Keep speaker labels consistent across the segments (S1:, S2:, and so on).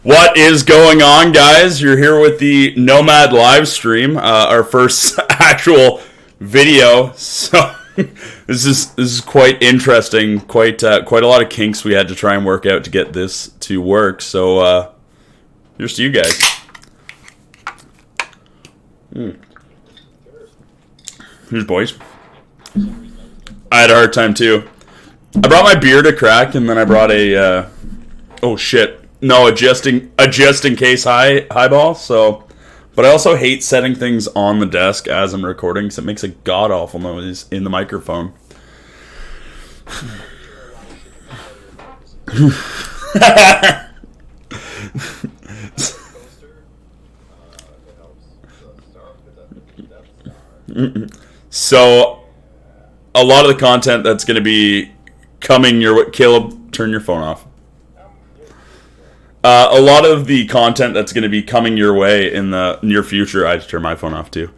S1: What is going on, guys? You're here with the Nomad live stream, our first actual video. So this is quite interesting. Quite a lot of kinks we had to try and work out to get this to work. So here's to you guys. Here's boys. I had a hard time too. I brought my beer to crack, and then I brought a oh shit. No, a just in case highball. So, but I also hate setting things on the desk as I'm recording because it makes a god awful noise in the microphone. So, a lot of the content that's going to be coming your way. Caleb, turn your phone off. A lot of the content that's going to be coming your way in the near future, I had to turn my phone off too,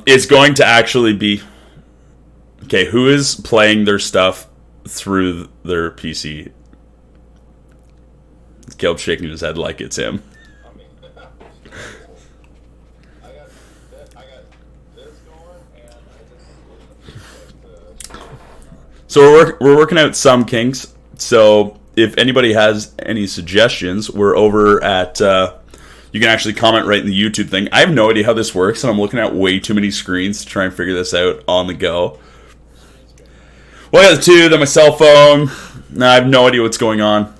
S1: is going to actually be, okay, who is playing their stuff through their PC? Caleb's shaking his head like it's him. So we're working out some kinks, so if anybody has any suggestions, we're over at, you can actually comment right in the YouTube thing. I have no idea how this works, and I'm looking at way too many screens to try and figure this out on the go. Well, I got the two, then my cell phone. I have no idea what's going on.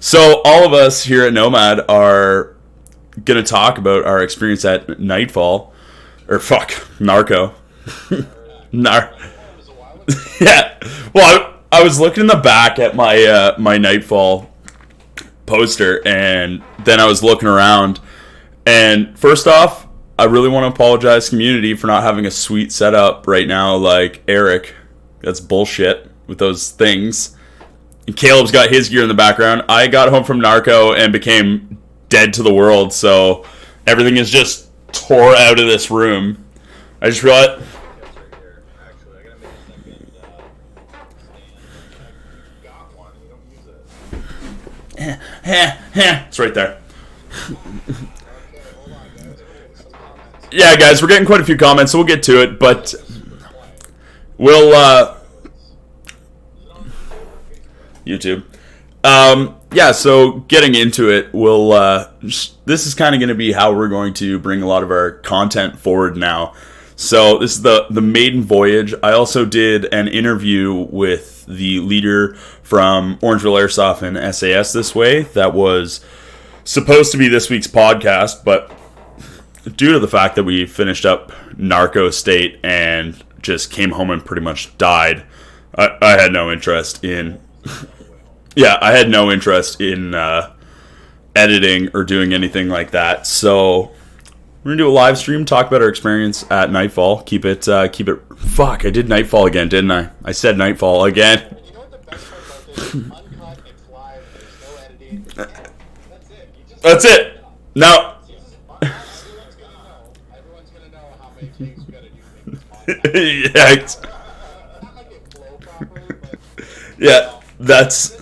S1: So all of us here at Nomad are going to talk about our experience at Nightfall. Narco. Yeah. Well, I was looking in the back at my my Nightfall poster, and then I was looking around. And first off, I really want to apologize, community, for not having a sweet setup right now like Eric. That's bullshit with those things. And Caleb's got his gear in the background. I got home from Narco and became dead to the world, so everything is just tore out of this room. I just realized... It's right there. Yeah, guys, we're getting quite a few comments, so we'll get to it, but we'll YouTube. Yeah, so getting into it, we'll this is kind of going to be how we're going to bring a lot of our content forward now. So this is the maiden voyage. I also did an interview with the leader from Orangeville Airsoft and SAS this way. That was supposed to be this week's podcast, but due to the fact that we finished up Narco State and just came home and pretty much died, I had no interest in... Yeah, I had no interest in editing or doing anything like that. So we're gonna do a live stream, talk about our experience at Nightfall. Keep it. Fuck, I did Nightfall again, didn't I? I said Nightfall again.
S2: You know what the best part about this? Uncut, it's live, there's no editing. That's it.
S1: That's it. Now.
S2: Everyone's gonna know how many things we gotta do.
S1: Yeah. Yeah, that's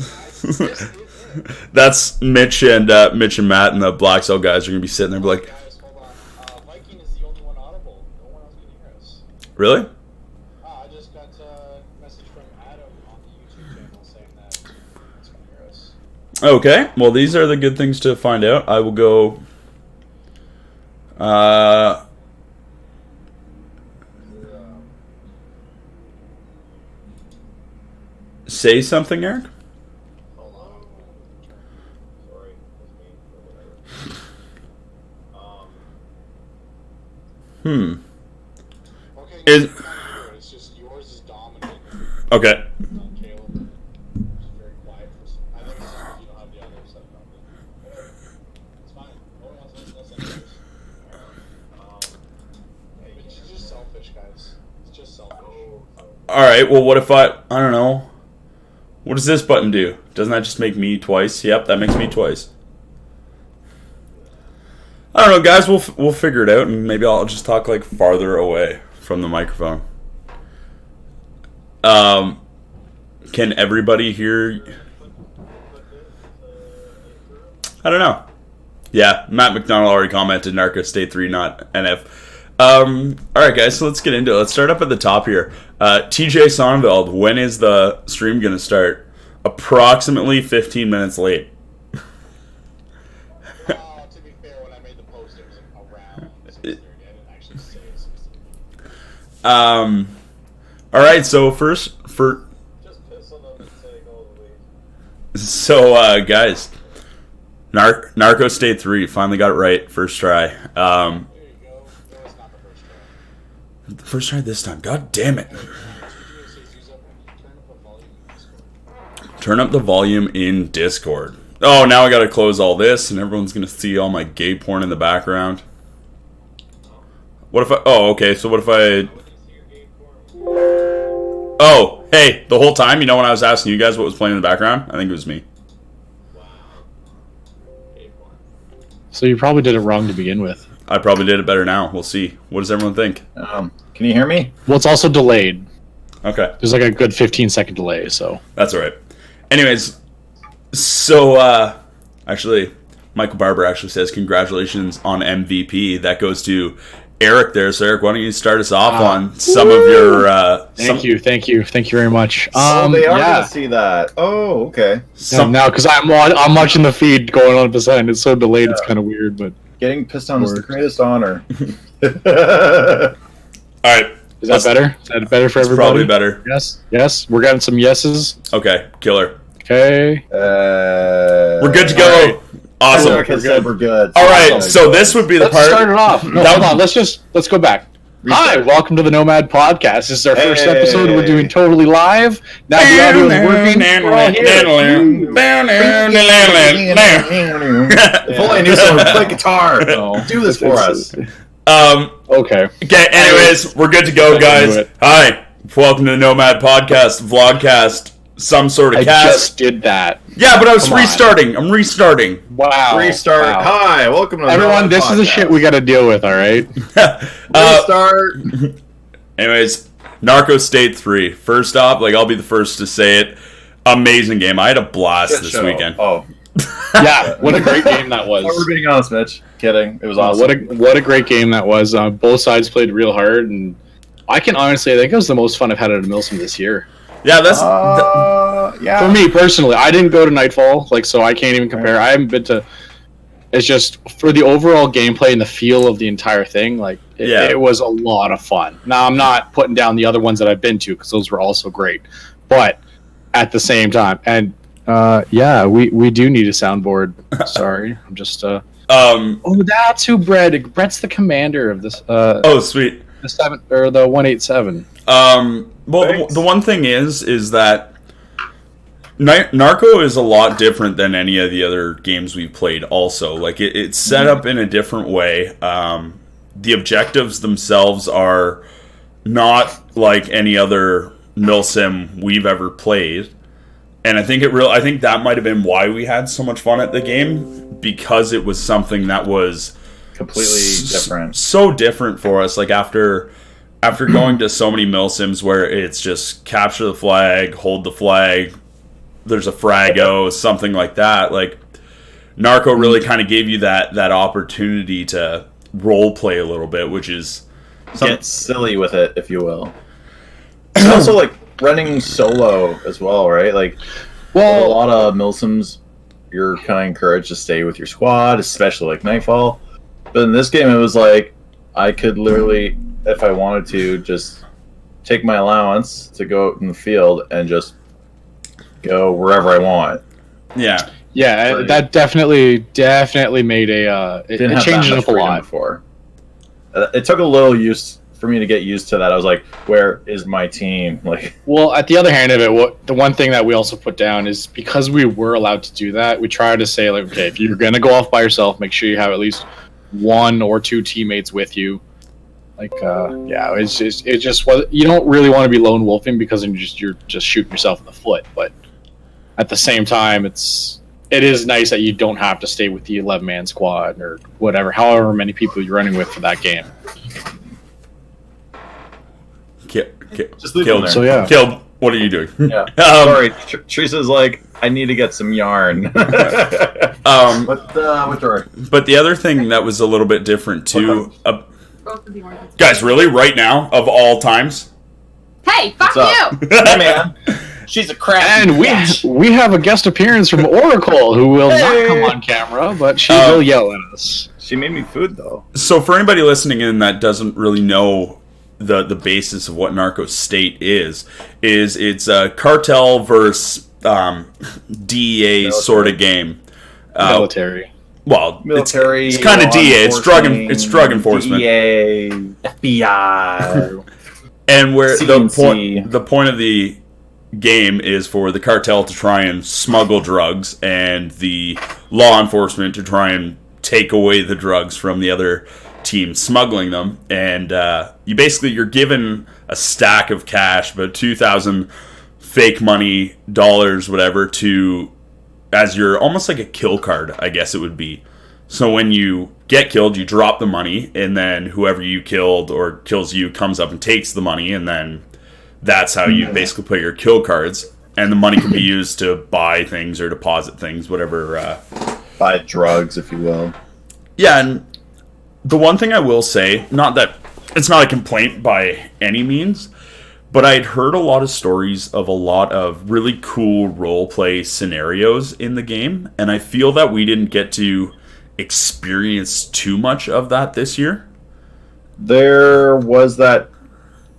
S1: Mitch and Matt and the Black Cell guys are gonna be sitting there and be like,
S2: Guys, hold on. Viking is the only one audible. No one else can hear us.
S1: really?
S2: I just got a message from Adam on the YouTube channel saying that no one's gonna hear us.
S1: Okay, well, these are the good things to find out. I will go. Say something, Eric?
S2: Hold on. Sorry, that's me or whatever. Okay,
S1: Is
S2: it's just yours is dominant.
S1: okay.
S2: Caleb is very quiet. I think it's just because you don't have the other set up. It's fine. No one wants to listen to this. It's just selfish, guys. It's just selfish.
S1: All right. Well, what if I don't know. What does this button do? Doesn't that just make me twice? Yep, that makes me twice. I don't know, guys. We'll figure it out, and maybe I'll just talk like farther away from the microphone. Can everybody hear? I don't know. Yeah, Matt McDonald already commented Narco State 3, not NF. Alright, guys, so let's get into it. Let's start up at the top here. TJ Sonnenfeld, when is the stream going to start? Approximately 15 minutes late.
S2: To be fair, when I made the post, it was around 6:30. I didn't actually say it 6:30.
S1: Alright, so first,
S2: Just piss on them and take all the weight.
S1: so, guys, Narco State 3, finally got it right, first try.
S2: There you go. No, it's not the first try.
S1: The first try this time, god damn it. Turn up the volume in Discord. Oh, now I gotta close all this, and everyone's gonna see all my gay porn in the background. What if I... Oh, okay, so what if I... Oh, hey, the whole time, you know when I was asking you guys what was playing in the background? I think it was me.
S3: So you probably did it wrong to begin with.
S1: I probably did it better now. We'll see. What does everyone think?
S4: Can you hear me?
S3: Well, it's also delayed.
S1: Okay.
S3: There's like a good 15-second delay, so...
S1: That's alright. Anyways, so, actually, Michael Barber actually says, congratulations on MVP. That goes to Eric there. So, Eric, why don't you start us off on some of your...
S3: Thank you very much.
S4: They are going to see that. Oh, okay.
S3: Now, because I'm watching the feed going on beside, it's so delayed, it's kind of weird, but...
S4: Getting pissed on is the greatest honor.
S1: Alright.
S3: Is that better? Is that better for everybody?
S1: Probably better.
S3: Yes. We're getting some yeses.
S1: Okay, killer.
S3: Okay.
S1: We're good to go.
S3: Right.
S1: Awesome.
S4: We're good.
S1: All right, so this would be the
S3: Let's
S1: part.
S3: start it off. No, hold on. Let's go back.
S4: Restart.
S3: Hi, welcome to the Nomad Podcast. This is our first episode. We're doing totally live. Now the audio is working. We're all here.
S4: If only I knew someone would play guitar.
S3: No.
S4: Do this for us.
S3: Okay.
S1: Okay, anyways, we're good to go, guys. Hi, welcome to the Nomad Podcast, vlogcast, some sort of
S3: I
S1: cast.
S3: just did that.
S1: Yeah, but I was
S3: Come on.
S1: restarting. I'm restarting.
S3: Wow.
S4: Restart.
S3: Wow.
S4: Hi, welcome to the
S3: Everyone,
S4: Nomad
S3: this is the
S4: Podcast.
S3: shit we got to deal with, all right?
S4: Restart.
S1: Anyways, Narco State 3. First off, I'll be the first to say it. Amazing game. I had a blast
S4: Shit
S1: this
S4: show.
S1: weekend.
S4: Oh,
S3: Yeah, what a great game that was.
S4: we're being honest, Mitch. Kidding. It was awesome.
S3: What a great game that was. Both sides played real hard, and I can honestly, I think it was the most fun I've had at a Milsim this year.
S1: Yeah, that's...
S4: yeah.
S3: For me personally, I didn't go to Nightfall, so I can't even compare. I haven't been to. It's just for the overall gameplay and the feel of the entire thing. It was a lot of fun. Now I'm not putting down the other ones that I've been to because those were also great, but at the same time, and we do need a soundboard. Sorry, I'm just. Oh, that's who Brett. Brett's the commander of this.
S1: Oh, sweet.
S3: The 7 or the 187.
S1: Well,
S4: Thanks.
S1: the one thing is that Narco is a lot different than any of the other games we've played also. It's set up in a different way. The objectives themselves are not like any other milsim we've ever played. And I think that might have been why we had so much fun at the game, because it was something that was
S4: Completely different.
S1: So different for us. After going to so many milsims where it's just capture the flag, hold the flag, there's a frago, something like that. Narco really kind of gave you that opportunity to role play a little bit, which is
S4: Get silly with it, if you will. It's also running solo as well, right? A lot of milsims, you're kind of encouraged to stay with your squad, especially Nightfall. But in this game, it was I could literally, if I wanted to, just take my allowance to go out in the field and just go wherever I want.
S1: yeah.
S3: Yeah,
S4: Right.
S3: that definitely made it changed it up a lot.
S4: Before. It took a little for me to get used to that. I was like, where is my team?
S3: Well, at the other hand of it, the one thing that we also put down is because we were allowed to do that, we tried to say okay, if you're gonna go off by yourself, make sure you have at least one or two teammates with you. It's just you don't really want to be lone wolfing because you're just shooting yourself in the foot. But at the same time, it is nice that you don't have to stay with the 11-man squad or whatever, however many people you're running with for that game.
S4: Just leave them there.
S3: So yeah,
S1: Killed. What are you doing?
S4: Yeah. Sorry, Teresa's like, I need to get some yarn. What drawer?
S1: But the other thing that was a little bit different too, guys, really, right now of all times.
S5: Hey, fuck you!
S4: Hey, man. She's a crap.
S3: And we have a guest appearance from Oracle, who will not come on camera, but she will yell at us.
S4: She made me food though.
S1: So for anybody listening in that doesn't really know the basis of what Narco State is it's a cartel versus DEA sort of game.
S3: Military.
S1: Well,
S4: Military.
S1: It's kind of DEA. It's drug enforcement.
S4: DEA, FBI,
S1: and where
S4: CNC.
S1: the point of the game is for the cartel to try and smuggle drugs, and the law enforcement to try and take away the drugs from the other team smuggling them. And you're given a stack of cash, about 2,000 fake money, dollars, whatever, to as your almost like a kill card, I guess it would be. So when you get killed, you drop the money, and then whoever you killed or kills you comes up and takes the money, and then that's how you basically play your kill cards. And the money can be used to buy things or deposit things, whatever.
S4: Buy drugs, if you will.
S1: Yeah, and the one thing I will say, not that it's not a complaint by any means, but I'd heard a lot of stories of a lot of really cool roleplay scenarios in the game, and I feel that we didn't get to experience too much of that this year.
S4: There was that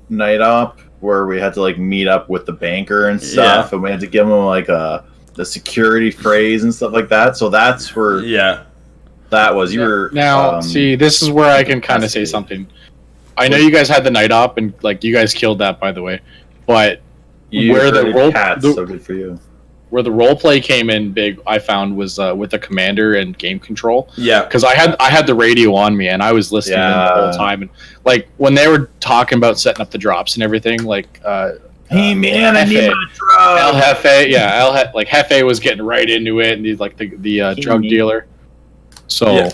S4: night op where we had to like meet up with the banker and stuff, and we had to give him like the security phrase and stuff like that. So that's where that was. You were
S3: now. See, this is where I can kind of say something. I know you guys had the night op, and like you guys killed that, by the way. But where
S4: so good for you.
S3: Where the role play came in big, I found was with the commander and game control.
S1: Yeah,
S3: because I had the radio on me and I was listening the whole time. And like when they were talking about setting up the drops and everything, like
S4: hey man, I need my drug.
S3: El Jefe, like Jefe was getting right into it, and he's like the drug dealer. So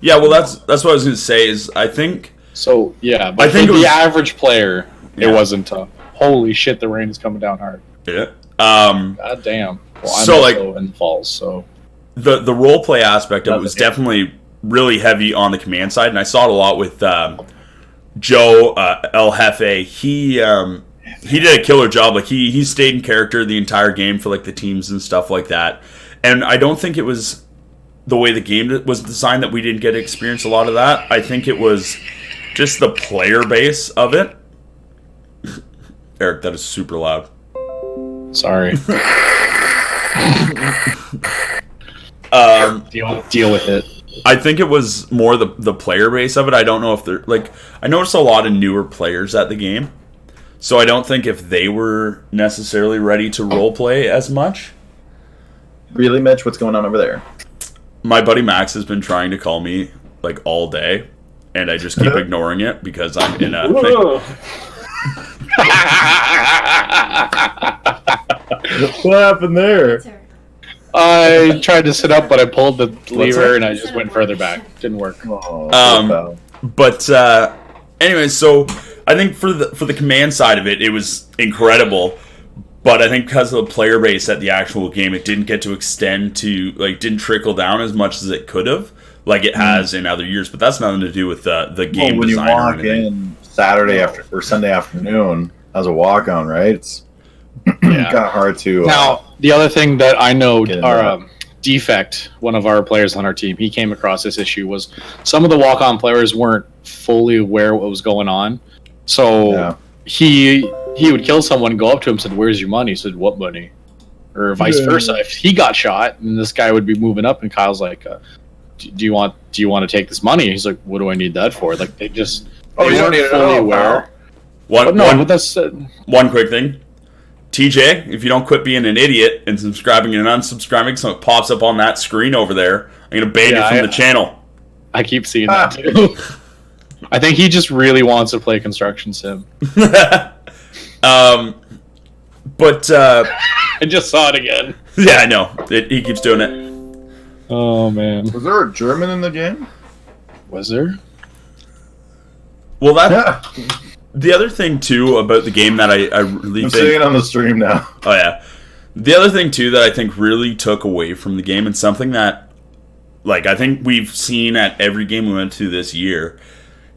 S1: yeah. Well, that's what I was gonna say. Is I think.
S3: So yeah, but I think the average player, it wasn't. Holy shit, the rain is coming down hard.
S1: Yeah.
S3: God damn. Well, I'm
S1: so
S3: also in falls, so
S1: the role play aspect of it was definitely really heavy on the command side, and I saw it a lot with Joe El Jefe. He did a killer job. Like he stayed in character the entire game for like the teams and stuff like that. And I don't think it was the way the game was designed that we didn't get to experience a lot of that. I think it was just the player base of it. Eric, that is super loud.
S3: Sorry. Deal with it.
S1: I think it was more the player base of it. I don't know if they're like. I noticed a lot of newer players at the game, so I don't think if they were necessarily ready to roleplay as much.
S4: Really, Mitch? What's going on over there?
S1: My buddy Max has been trying to call me like all day, and I just keep ignoring it because I'm in a thing.
S4: What happened there?
S3: I tried to sit up, but I pulled the lever and I just went further back. Didn't work.
S1: But anyway, so I think for the command side of it, it was incredible. But I think because of the player base at the actual game, it didn't get to extend to didn't trickle down as much as it could have, like it has in other years. But that's nothing to do with the game
S4: when
S1: designer.
S4: You walk in Saturday or Sunday afternoon as a walk on, right? It's kind of hard to.
S3: Now, the other thing that I know, our Defect, one of our players on our team, he came across this issue was some of the walk-on players weren't fully aware what was going on, so he would kill someone, go up to him, said, "Where's your money?" He said, "What money?" Or vice versa. If he got shot, and this guy would be moving up, and Kyle's like, "Do you want to take this money?" He's like, "What do I need that for?" Like they just weren't fully aware.
S1: One quick thing. TJ, if you don't quit being an idiot and subscribing and unsubscribing, so it pops up on that screen over there, I'm going to ban you from the channel.
S3: I keep seeing that too. I think he just really wants to play Construction Sim.
S1: But
S3: I just saw it again.
S1: Yeah, I know. He keeps doing it.
S3: Oh, man.
S4: Was there a German in the game?
S3: Was there?
S1: Well, the other thing too about the game that I really
S4: I'm
S1: think,
S4: seeing it on the stream now.
S1: oh yeah, the other thing too that I think really took away from the game, and something that like I think we've seen at every game we went to this year,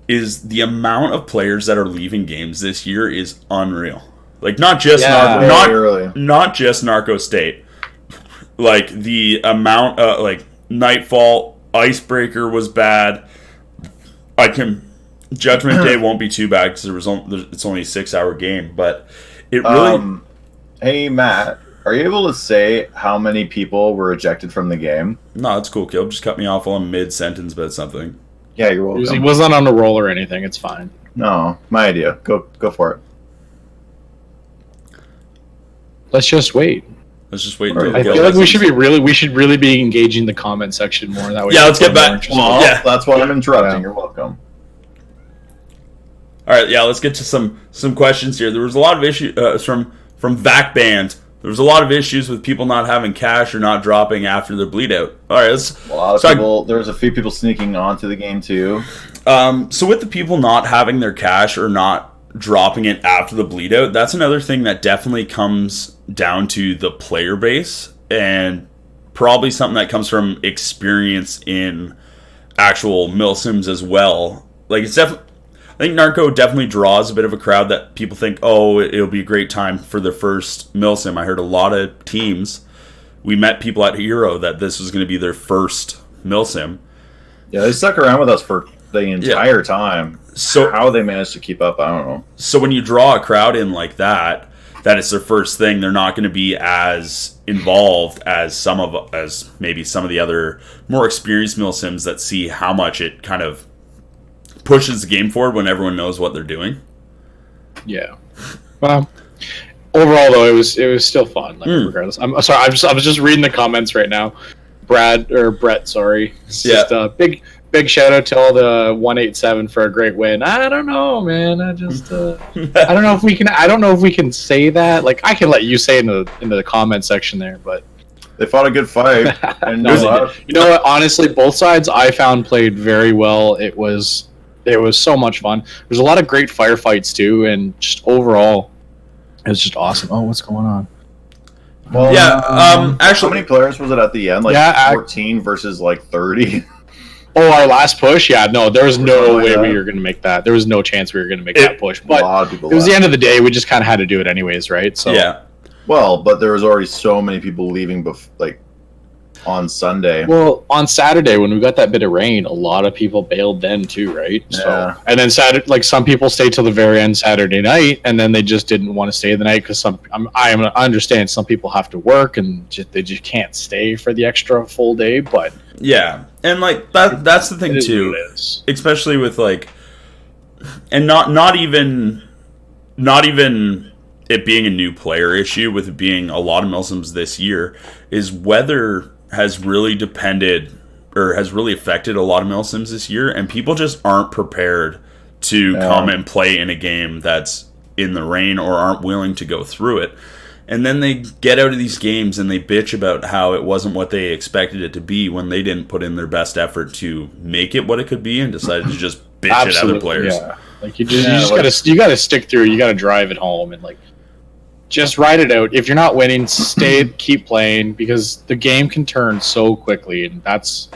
S1: is the amount of players that are leaving games this year is unreal. Like not just not just Narco State. Like the amount like Nightfall, Icebreaker was bad. Judgment Day won't be too bad because it's only a 6-hour game, but it really.
S4: Hey Matt, are you able to say how many people were ejected from the game?
S1: No, it's cool, Caleb. Just cut me off while I'm mid-sentence about something.
S4: Yeah, you're welcome.
S3: He wasn't on a roll or anything. It's fine.
S4: No, my idea. Go for it.
S3: Let's just wait.
S1: Let's just wait.
S4: Right.
S3: I feel like we should really be engaging the comment section more. That way.
S1: Yeah, let's get back.
S4: Well,
S1: yeah,
S4: that's why I'm interrupting. You're welcome.
S1: all right. Yeah, let's get to some questions here. There was a lot of issues from Vac Band. There was a lot of issues with people not having cash or not dropping after their bleed out. All right,
S4: a lot of people. There was a few people sneaking onto the game too.
S1: So with the people not having their cash or not dropping it after the bleed out, that's another thing that definitely comes down to the player base, and probably something that comes from experience in actual milsims as well. Like it's definitely, I think Narco definitely draws a bit of a crowd that people think, oh, it'll be a great time for their first milsim. I heard a lot of teams, we met people at Hero that this was going to be their first milsim.
S4: Yeah, they stuck around with us for the entire time.
S1: So
S4: how they managed to keep up, I don't know.
S1: So when you draw a crowd in like that it's their first thing, they're not going to be as involved as maybe some of the other more experienced milsims that see how much it kind of pushes the game forward when everyone knows what they're doing.
S3: Yeah. Well, overall though, it was still fun. Like, regardless, I'm sorry. I was just reading the comments right now. Brett, sorry. It's just a big shout out to all the 187 for a great win. I don't know, man. I just I don't know if we can say that. Like I can let you say in the comment section there, but
S4: they fought a good fight. And
S3: you know what? Honestly, both sides I found played very well. It was so much fun. There's a lot of great firefights too, and just overall, it was just awesome. Oh, what's going on?
S4: Well,
S1: yeah. Actually,
S4: how many players was it at the end? Like 14 versus like 30.
S3: Oh, our last push? Yeah, no, there was no way we were going to make that. There was no chance we were going to make that push. But it was the end of the day. We just kind of had to do it anyways, right? So
S1: yeah.
S4: Well, but there was already so many people leaving on Sunday.
S3: Well, on Saturday when we got that bit of rain, a lot of people bailed then too, right?
S4: Yeah.
S3: So, and then Saturday, like some people stayed till the very end Saturday night, and then they just didn't want to stay the night because I understand some people have to work and they just can't stay for the extra full day, but.
S1: Yeah, and like that's the thing too, especially with like, and not even it being a new player issue, with it being a lot of milsims this year, is weather has really affected a lot of milsims this year, and people just aren't prepared to come and play in a game that's in the rain or aren't willing to go through it. And then they get out of these games and they bitch about how it wasn't what they expected it to be when they didn't put in their best effort to make it what it could be and decided to just bitch at other players.
S3: Yeah. Like you gotta stick through. You gotta drive it home and like just ride it out. If you're not winning, keep playing, because the game can turn so quickly, and that's,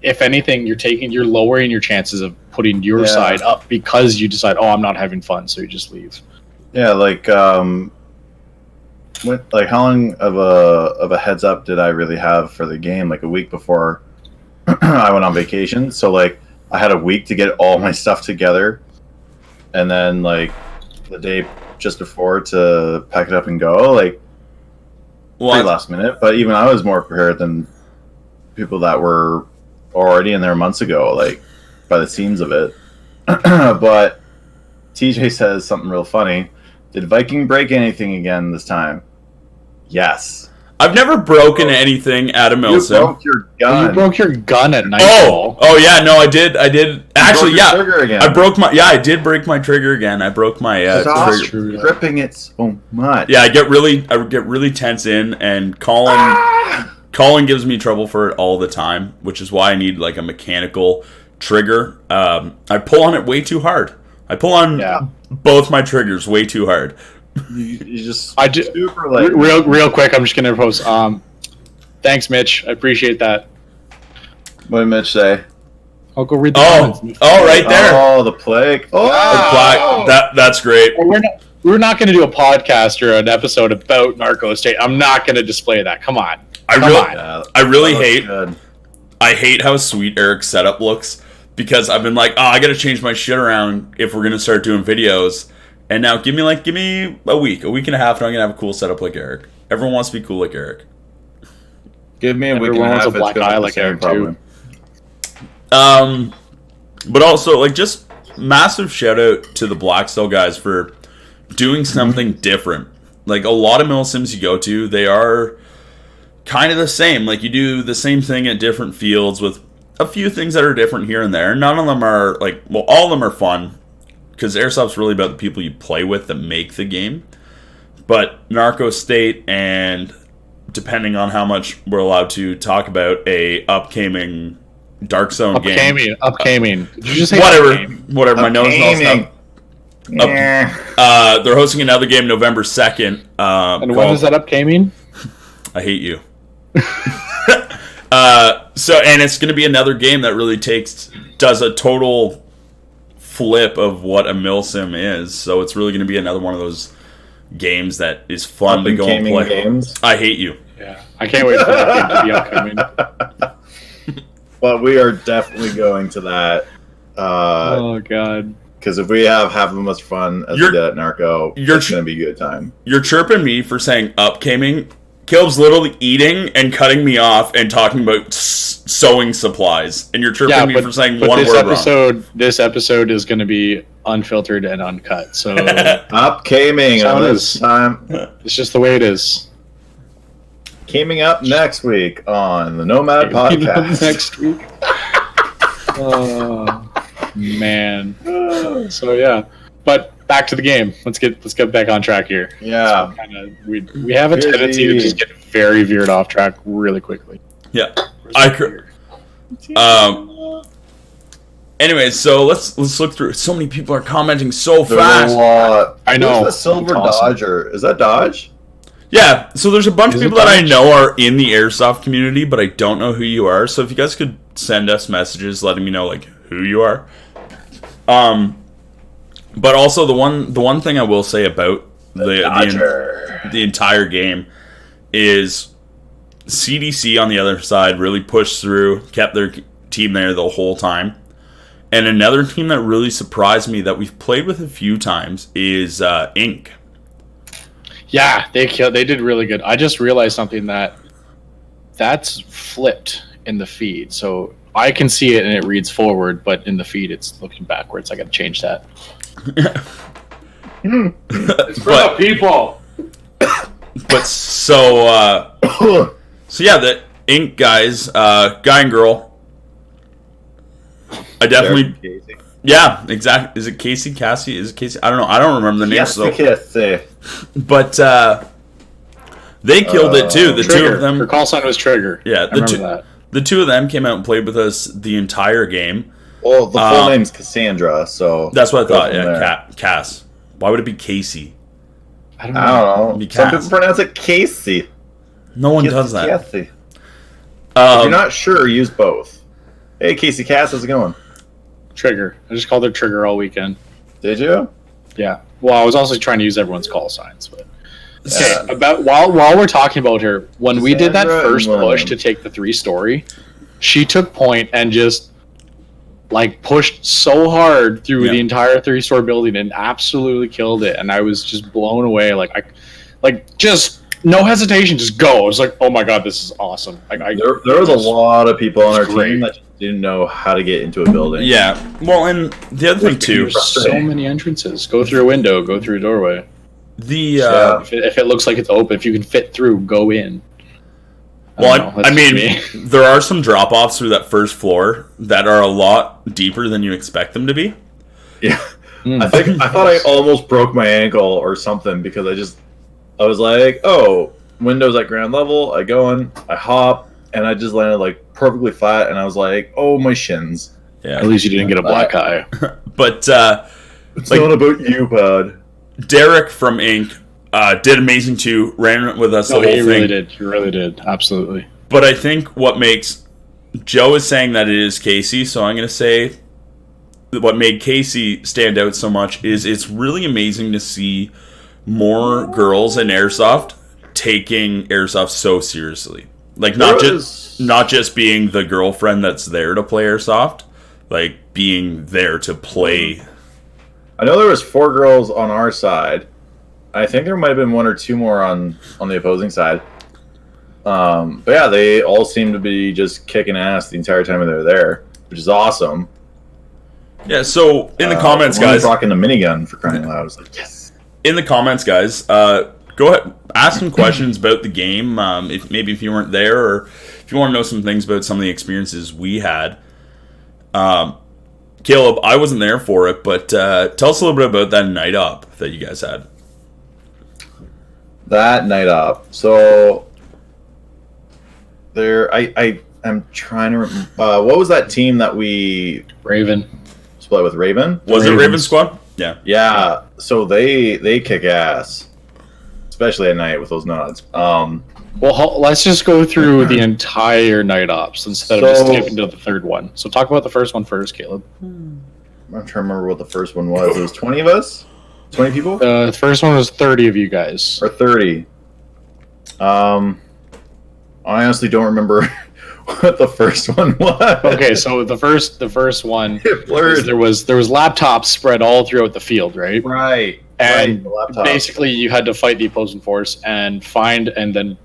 S3: if anything, you're lowering your chances of putting your side up because you decide, oh, I'm not having fun, so you just leave.
S4: Yeah, like how long of a heads up did I really have for the game? Like a week before I went on vacation. So like I had a week to get all my stuff together, and then like the day just before to pack it up and go. Like pretty last minute. But even I was more prepared than people that were already in there months ago. Like by the seams of it. But TJ says something real funny. Did Viking break anything again this time? Yes.
S1: I've never broken anything at a milsim.
S4: You broke your gun.
S3: You broke your gun at nightfall.
S1: Oh yeah, no, I did. Actually, yeah.
S4: Trigger again.
S1: I did break my trigger again. I broke my
S4: trigger. Gripping it so much.
S1: Yeah, I get really tense in, and Colin gives me trouble for it all the time, which is why I need like a mechanical trigger. I pull on it way too hard. I pull on both my triggers way too hard.
S4: You just
S3: I do,
S4: super like
S3: real quick. I'm just gonna post. Thanks, Mitch. I appreciate that.
S4: What did Mitch say?
S3: I'll go read the
S1: Oh,
S3: comments.
S1: right there.
S4: Oh, the plague. Oh,
S1: That's great.
S3: We're not going to do a podcast or an episode about Narco State. I'm not going to display that. Come on.
S1: I really hate how sweet Eric's setup looks, because I've been like, I got to change my shit around if we're going to start doing videos. And now give me a week and a half, and I'm going to have a cool setup like Eric. Everyone wants to be cool like Eric.
S4: Give me a week and a
S3: Everyone
S4: half.
S3: wants a black eye like Eric too.
S1: But also, like, just massive shout out to the Blackstone guys for doing something different. Like, a lot of mill sims you go to, they are kind of the same. Like, you do the same thing at different fields with a few things that are different here and there. None of them are, like, well, all of them are fun, because Airsoft's really about the people you play with that make the game. But Narco State, and depending on how much we're allowed to talk about, a upcoming Dark Zone game.
S3: Upcoming. Did you just say
S1: Whatever. My nose smells up. They're hosting another game November 2nd.
S3: And when is that upcoming?
S1: I hate you. And it's going to be another game that really does a total flip of what a milsim is. So it's really going to be another one of those games that is fun to go and play.
S4: Games.
S1: I hate you.
S3: Yeah, I can't wait for that game to be upcoming.
S4: But we are definitely going to that.
S3: Oh god!
S4: Because if we have half as much fun as we did at Narco, it's going to be a good time.
S1: You're chirping me for saying upcoming. Caleb's literally eating and cutting me off and talking about sewing supplies, and you're chirping me for saying one word wrong.
S3: This episode is going to be unfiltered and uncut. So
S4: upcoming on this time.
S3: It's just the way it is.
S4: Coming up next week on the Nomad podcast.
S3: Next week. Oh man. So yeah, but back to the game. Let's get back on track here.
S4: Yeah.
S3: So we have a tendency to just get very veered off track really quickly.
S1: Yeah. Anyways, so let's look through. So many people are commenting so fast.
S3: I know.
S4: Who's the silver Dodger? Is that Dodge?
S1: Yeah, so there's a bunch of people that I know are in the Airsoft community, but I don't know who you are. So if you guys could send us messages letting me know like who you are. But also the one thing I will say about the entire game is CDC on the other side really pushed through, kept their team there the whole time. And another team that really surprised me that we've played with a few times is Inc.
S3: Yeah, they did really good. I just realized something that's flipped in the feed. So I can see it and it reads forward, but in the feed it's looking backwards. I got to change that.
S2: It's for the people.
S1: But so yeah, the Inc. guys, guy and girl. I definitely. Yeah, exactly. Is it Casey? Cassie? Is it Casey? I don't know. I don't remember the name.
S4: Yes,
S1: But they killed it too. The
S3: Trigger.
S1: two of them.
S3: Her call sign was Trigger.
S1: Yeah, the two of them came out and played with us the entire game.
S4: Well, the full name's Cassandra, so
S1: that's what I thought. Yeah, Cass. Why would it be Casey?
S3: I don't know.
S4: Some people pronounce it Casey.
S1: No one does that.
S4: Casey. If you're not sure, use both. Hey, Casey Cass, how's it going?
S3: Trigger. I just called her Trigger all weekend.
S4: Did you?
S3: Yeah. Well, I was also trying to use everyone's call signs, but okay. While we're talking about her, when we did that first push to take the 3-story, she took point and just like pushed so hard through the entire 3-story building and absolutely killed it. And I was just blown away. Like just no hesitation, just go. I was like, oh my god, this is awesome.
S4: There was a lot of people on our team that just didn't know how to get into a building.
S1: Yeah. Well, and the other thing too,
S3: so many entrances. Go through a window, go through a doorway. If it looks like it's open, if you can fit through, go in.
S1: Well, I mean, there are some drop-offs through that first floor that are a lot deeper than you expect them to be.
S4: Yeah. I thought I almost broke my ankle or something because I was like, oh, windows at ground level. I go in, I hop, and I just landed like perfectly flat. And I was like, oh, my shins.
S1: Yeah.
S3: At least you didn't get a black eye.
S1: But
S4: It's not about you, bud.
S1: Derek from Inc. Did amazing too. Ran with us the whole
S3: he
S1: thing.
S3: really did. He really did. Absolutely.
S1: But I think what makes Joe is saying that it is Casey, so I'm going to say what made Casey stand out so much is it's really amazing to see more girls in Airsoft taking Airsoft so seriously. Like not just being the girlfriend that's there to play Airsoft, like being there to play.
S4: I know there was 4 girls on our side. I think there might have been 1 or 2 more on the opposing side. But yeah, they all seem to be just kicking ass the entire time they were there, which is awesome.
S1: Yeah, so in the comments, guys,
S4: rocking the minigun for crying out loud. I was like, yes.
S1: In the comments, guys, go ahead, ask some questions about the game. If you weren't there, or if you want to know some things about some of the experiences we had. Caleb, I wasn't there for it, but tell us a little bit about that night up that you guys had.
S4: That night up. So there, I'm trying to remember. What was that team that we
S3: Raven
S4: split with? Raven?
S1: Was it Raven Squad? Yeah.
S4: Yeah. So they kick ass, especially at night with those nods.
S3: Well, let's just go through the entire night ops instead of just skipping to the third one. So talk about the first one first, Caleb.
S4: I'm trying to remember what the first one was. It was 20 of us? 20 people?
S3: The first one was 30 of you guys.
S4: Or 30. I honestly don't remember what the first one was.
S3: Okay, so the first one
S4: It blurred.
S3: there was laptops spread all throughout the field, right?
S4: Right.
S3: And
S4: the laptop.
S3: basically you had to fight the opposing force and find and then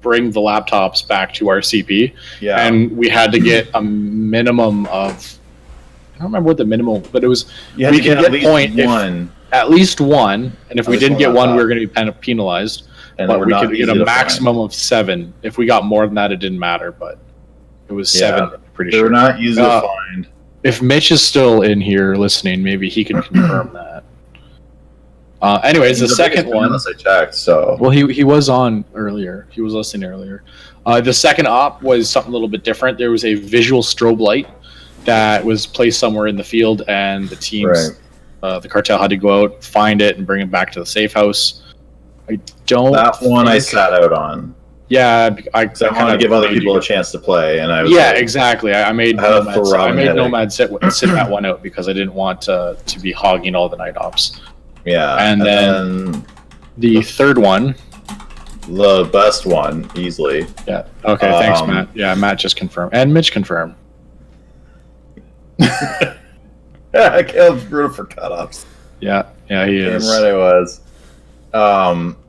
S3: bring the laptops back to our CP.
S4: Yeah.
S3: And we had to get a minimum of, I don't remember what the minimum, but it was
S4: you had
S3: we
S4: to get
S3: could
S4: at least one.
S3: at least one, and if we
S4: least
S3: didn't
S4: one
S3: get one,
S4: laptop.
S3: we were going to be penalized.
S4: And
S3: But
S4: they were
S3: we
S4: not
S3: could get
S4: easy
S3: a
S4: to
S3: maximum of 7. If we got more than that, it didn't matter, but it was 7,
S4: Yeah.
S3: pretty
S4: They
S3: sure.
S4: were not easy to find.
S3: If Mitch is still in here listening, maybe he can confirm that. Anyways, the
S4: He's
S3: second
S4: biggest fan
S3: one.
S4: unless I checked, so.
S3: Well, he was on earlier. He was listening earlier. The second op was something a little bit different. There was a visual strobe light that was placed somewhere in the field, and the teams, the cartel, had to go out, find it, and bring it back to the safe house. I don't.
S4: That one I sat out on.
S3: Yeah, I
S4: wanted to give other people a chance to play, and I was
S3: Yeah,
S4: like,
S3: exactly. I made
S4: I had a
S3: Nomad,
S4: throbbing headache.
S3: Nomad sit that one out because I didn't want to be hogging all the night ops.
S4: yeah.
S3: And then the third one.
S4: the best one, easily.
S3: Yeah. Okay. Thanks,
S4: Um,
S3: Matt. Yeah, Matt just confirmed, and Mitch confirmed.
S4: Yeah, Caleb's brutal for cutoffs.
S3: Yeah. Yeah, he
S4: Damn
S3: is.
S4: right I was.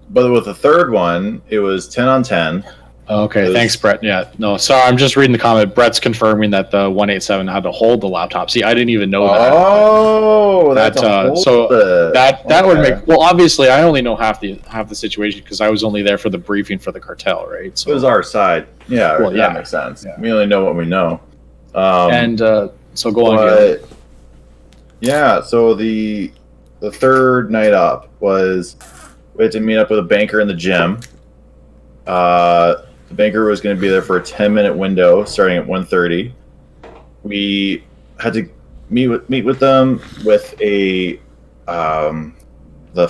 S4: But with the third one, it was 10 on 10.
S3: Okay,
S4: It was-
S3: thanks, Brett. Yeah, no, sorry, I'm just reading the comment. Brett's confirming that the 187 had to hold the laptop. See, I didn't even know that.
S4: Oh,
S3: That,
S4: that's a whole
S3: so
S4: bit.
S3: That would
S4: Okay.
S3: make. Well, obviously, I only know half the situation because I was only there for the briefing for the cartel, right?
S4: It was our side. Yeah,
S3: Well,
S4: that
S3: yeah.
S4: makes sense.
S3: Yeah.
S4: We only know what we know.
S3: And so go on here.
S4: But yeah, so the third night up was we had to meet up with a banker in the gym. The banker was going to be there for a 10-minute window starting at 1:30. We had to meet with them with a the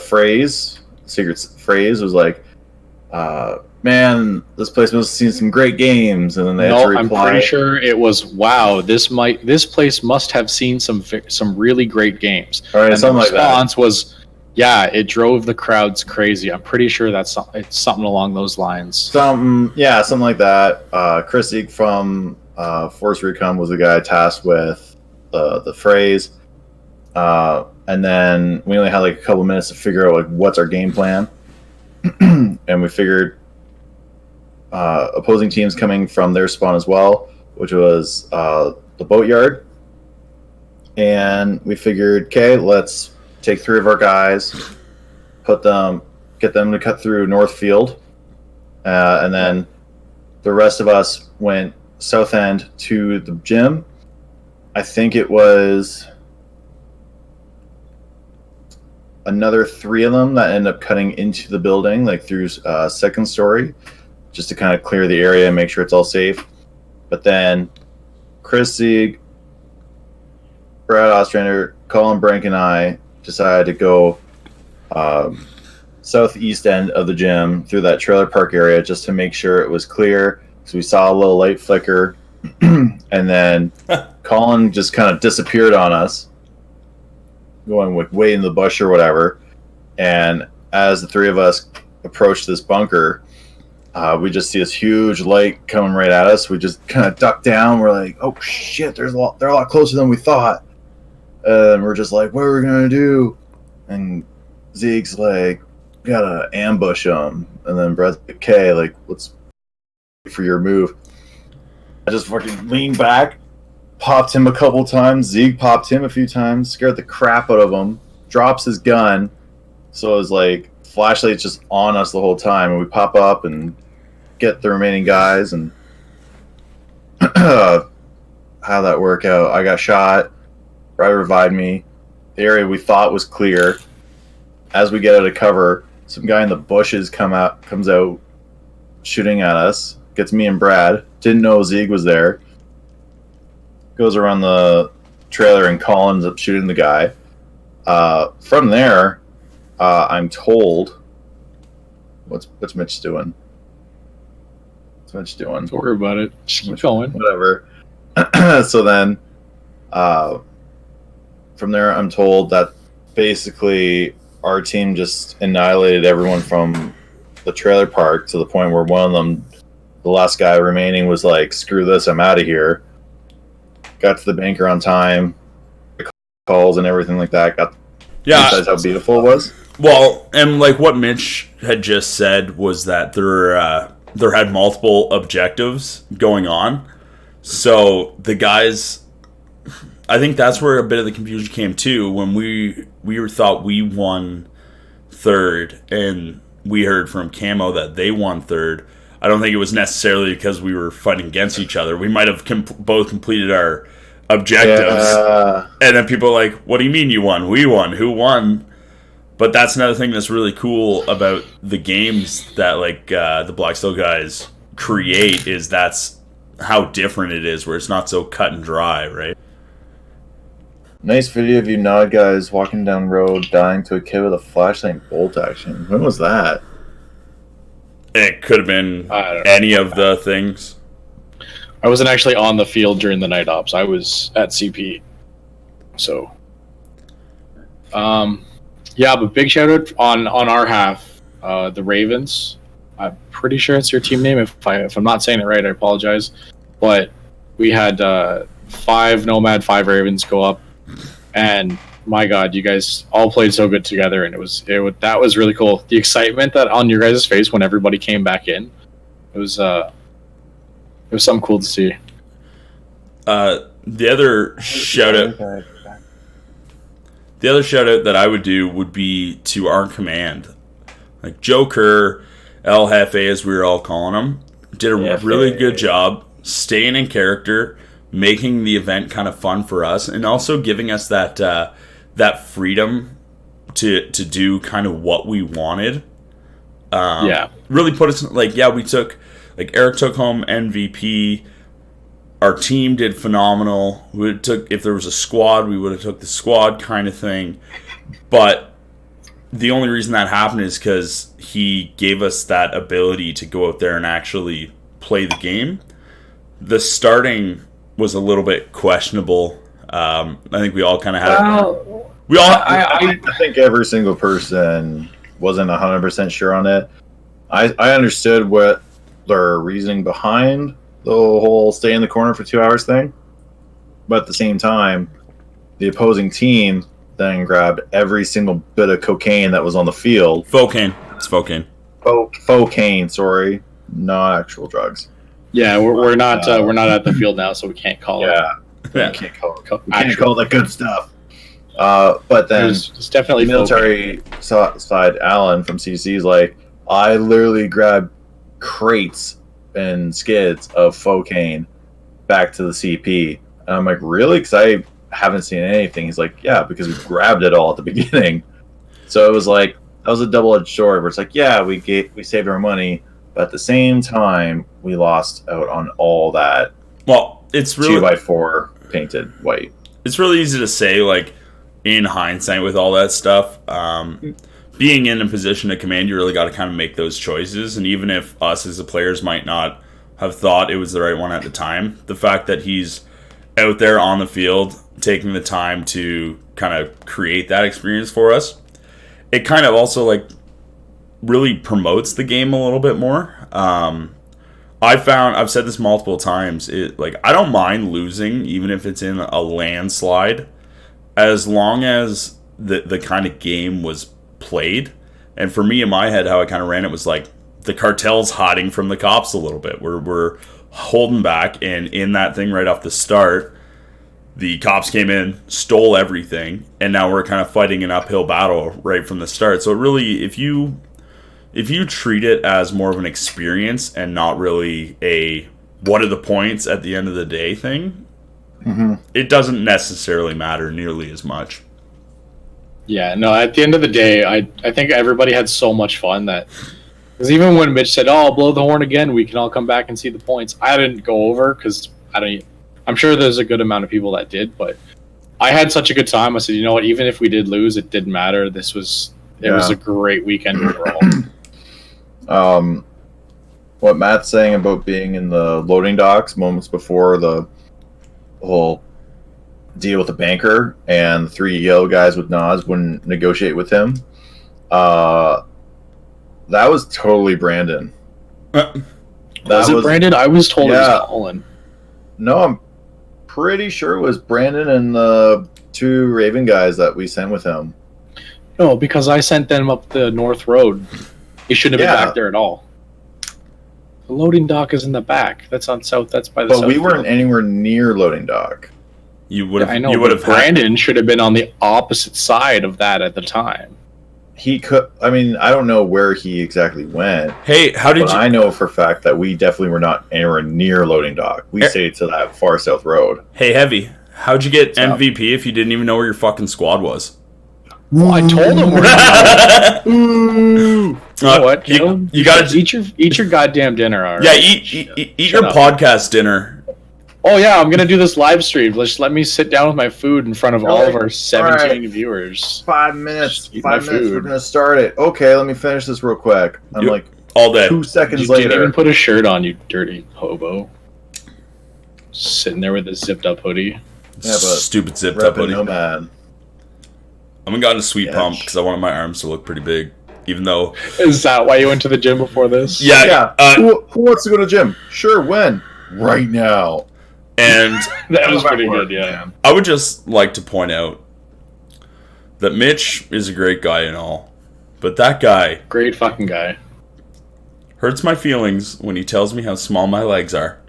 S4: secret phrase was like, man, this place must have seen some great games, and then they had to
S3: No, I'm
S4: reply.
S3: pretty sure it was. Wow, this place must have seen some really great games.
S4: All right,
S3: And the
S4: something like that.
S3: response was, yeah, it drove the crowds crazy. I'm pretty sure it's something along those lines.
S4: Something like that. Chris Eek from Force Recon was the guy tasked with the phrase, and then we only had like a couple minutes to figure out like what's our game plan, and we figured opposing teams coming from their spawn as well, which was the boatyard, and we figured, okay, let's take 3 of our guys, get them to cut through Northfield, and then the rest of us went south end to the gym. I think it was another 3 of them that ended up cutting into the building, like through second story, just to kind of clear the area and make sure it's all safe. But then Chris Sieg, Brad Ostrander, Colin Brank, and I decided to go southeast end of the gym through that trailer park area just to make sure it was clear. So we saw a little light flicker, and then Colin just kind of disappeared on us, going like way in the bush or whatever. And as the three of us approached this bunker, we just see this huge light coming right at us. We just kind of duck down. We're like, "Oh shit! They're a lot closer than we thought." And we're just like, "What are we gonna do?" And Zeke's like, "We gotta ambush them." And then Brett's like, "Okay, like let's wait for your move." I just fucking leaned back, popped him a couple times. Zeke popped him a few times, scared the crap out of him. Drops his gun, so it was like flashlight's just on us the whole time, and we pop up and get the remaining guys. And how'd that work out? I got shot. Brad revived me. The area we thought was clear. As we get out of cover, some guy in the bushes comes out, shooting at us. Gets me and Brad. Didn't know Zeke was there. Goes around the trailer and Colin's up shooting the guy. From there, I'm told. What's Mitch doing? What's Mitch doing?
S3: Don't worry about it. Just keep going.
S4: Whatever. So then, from there, I'm told that basically our team just annihilated everyone from the trailer park to the point where one of them, the last guy remaining, was like, "Screw this, I'm out of here." Got to the banker on time, calls and everything like that. That's how beautiful it was.
S1: Well, and like what Mitch had just said was that there had multiple objectives going on. So the guys, I think that's where a bit of the confusion came too, when we thought we won third and we heard from Camo that they won third. I don't think it was necessarily because we were fighting against each other. We might have both completed our objectives. And then people are like, "What do you mean you won? We won. Who won?" But that's another thing that's really cool about the games that like the Black Steel guys create, is that's how different it is, where it's not so cut and dry, right?
S4: Nice video of you Nomad guys walking down road, dying to a kid with a flashlight and bolt action. When was that?
S1: It could have been any of the things.
S3: I wasn't actually on the field during the night ops. I was at CP. So, yeah, but big shout out on our half, the Ravens. I'm pretty sure it's your team name. If I'm not saying it right, I apologize. But we had 5 Nomad, 5 Ravens go up, and my God, you guys all played so good together, and that was really cool. The excitement that on your guys' face when everybody came back in, it was something cool to see.
S1: The other shout out that I would do would be to our command, like Joker, El Jefe, as we were all calling him, did a really good job staying in character, making the event kind of fun for us, and also giving us that freedom to do kind of what we wanted. Really put us like, we took, like, Eric took home MVP. Our team did phenomenal. If there was a squad, we would have took the squad kind of thing. But the only reason that happened is because he gave us that ability to go out there and actually play the game. The starting was a little bit questionable. I think we all kind of had
S4: I think every single person wasn't 100% sure on it. I understood what their reasoning behind the whole stay in the corner for 2 hours thing, but at the same time, the opposing team then grabbed every single bit of cocaine that was on the field.
S1: Cocaine. It's cocaine.
S4: Cocaine, sorry, not actual drugs.
S3: Yeah, we're not at the field now, so we can't call it.
S4: Yeah, we can't call it good stuff. But then
S3: it's definitely
S4: military side. Alan from CC is like, I literally grabbed crates and skids of cocaine back to the CP, and I'm like, really? Because I haven't seen anything. He's like, yeah, because we grabbed it all at the beginning. So it was like, that was a double-edged sword where it's like, yeah, we saved our money, but at the same time, we lost out on all that.
S1: Well, it's really
S4: 2x4 painted white.
S1: It's really easy to say, like, in hindsight with all that stuff, being in a position to command, you really got to kind of make those choices. And even if us as the players might not have thought it was the right one at the time, the fact that he's out there on the field taking the time to kind of create that experience for us, it kind of also like really promotes the game a little bit more. I've said this multiple times, I don't mind losing even if it's in a landslide, as long as the kind of game was played. And for me, in my head, how I kind of ran it was like the cartel's hiding from the cops a little bit. We're holding back, and in that thing right off the start, the cops came in, stole everything, and now we're kind of fighting an uphill battle right from the start. So it really, if you treat it as more of an experience and not really a what are the points at the end of the day thing, it doesn't necessarily matter nearly as much.
S3: Yeah, no, at the end of the day, I think everybody had so much fun that, because even when Mitch said, "Oh, I'll blow the horn again, we can all come back and see the points," I didn't go over because I'm sure there's a good amount of people that did, but I had such a good time. I said, you know what, even if we did lose, it didn't matter. It was a great weekend overall.
S4: What Matt's saying about being in the loading docks moments before the whole deal with the banker and the 3 yellow guys with Nas wouldn't negotiate with him, that was totally Brandon.
S3: Was it Brandon? I was told it was Colin.
S4: No, I'm pretty sure it was Brandon and the 2 Raven guys that we sent with him.
S3: No, because I sent them up the North Road. He shouldn't have been back there at all. The loading dock is in the back. That's on south. That's by the south.
S4: But we weren't anywhere near loading dock.
S1: You would have.
S3: I know. You would have. Brandon should have been on the opposite side of that at the time.
S4: He could. I mean, I don't know where he exactly went.
S1: Hey, how did you?
S4: I know for a fact that we definitely were not anywhere near loading dock. We stayed to that far south road.
S1: Hey, Heavy, how'd you get MVP if you didn't even know where your fucking squad was?
S3: Well, I told him where. You know what? You gotta eat your goddamn dinner. All right?
S1: Yeah, eat your podcast dinner.
S3: Oh yeah, I'm gonna do this live stream. Just let me sit down with my food in front of all of our 17 viewers.
S4: 5 minutes. 5 minutes. We're gonna start it. Okay, let me finish this real quick. I'm like
S1: all day.
S4: 2 seconds
S3: you
S4: later.
S3: You didn't even put a shirt on, you dirty hobo. Sitting there with a zipped up hoodie.
S4: Yeah, but
S1: stupid zipped up hoodie.
S4: Nomad.
S1: I haven't gotten a sweet pump because I wanted my arms to look pretty big. Even though...
S3: Is that why you went to the gym before this?
S1: Yeah.
S4: Who wants to go to the gym? Sure, when? Right now.
S1: And...
S3: that was pretty good, yeah.
S1: I would just like to point out that Mitch is a great guy and all, but that guy...
S3: Great fucking guy.
S1: Hurts my feelings when he tells me how small my legs are.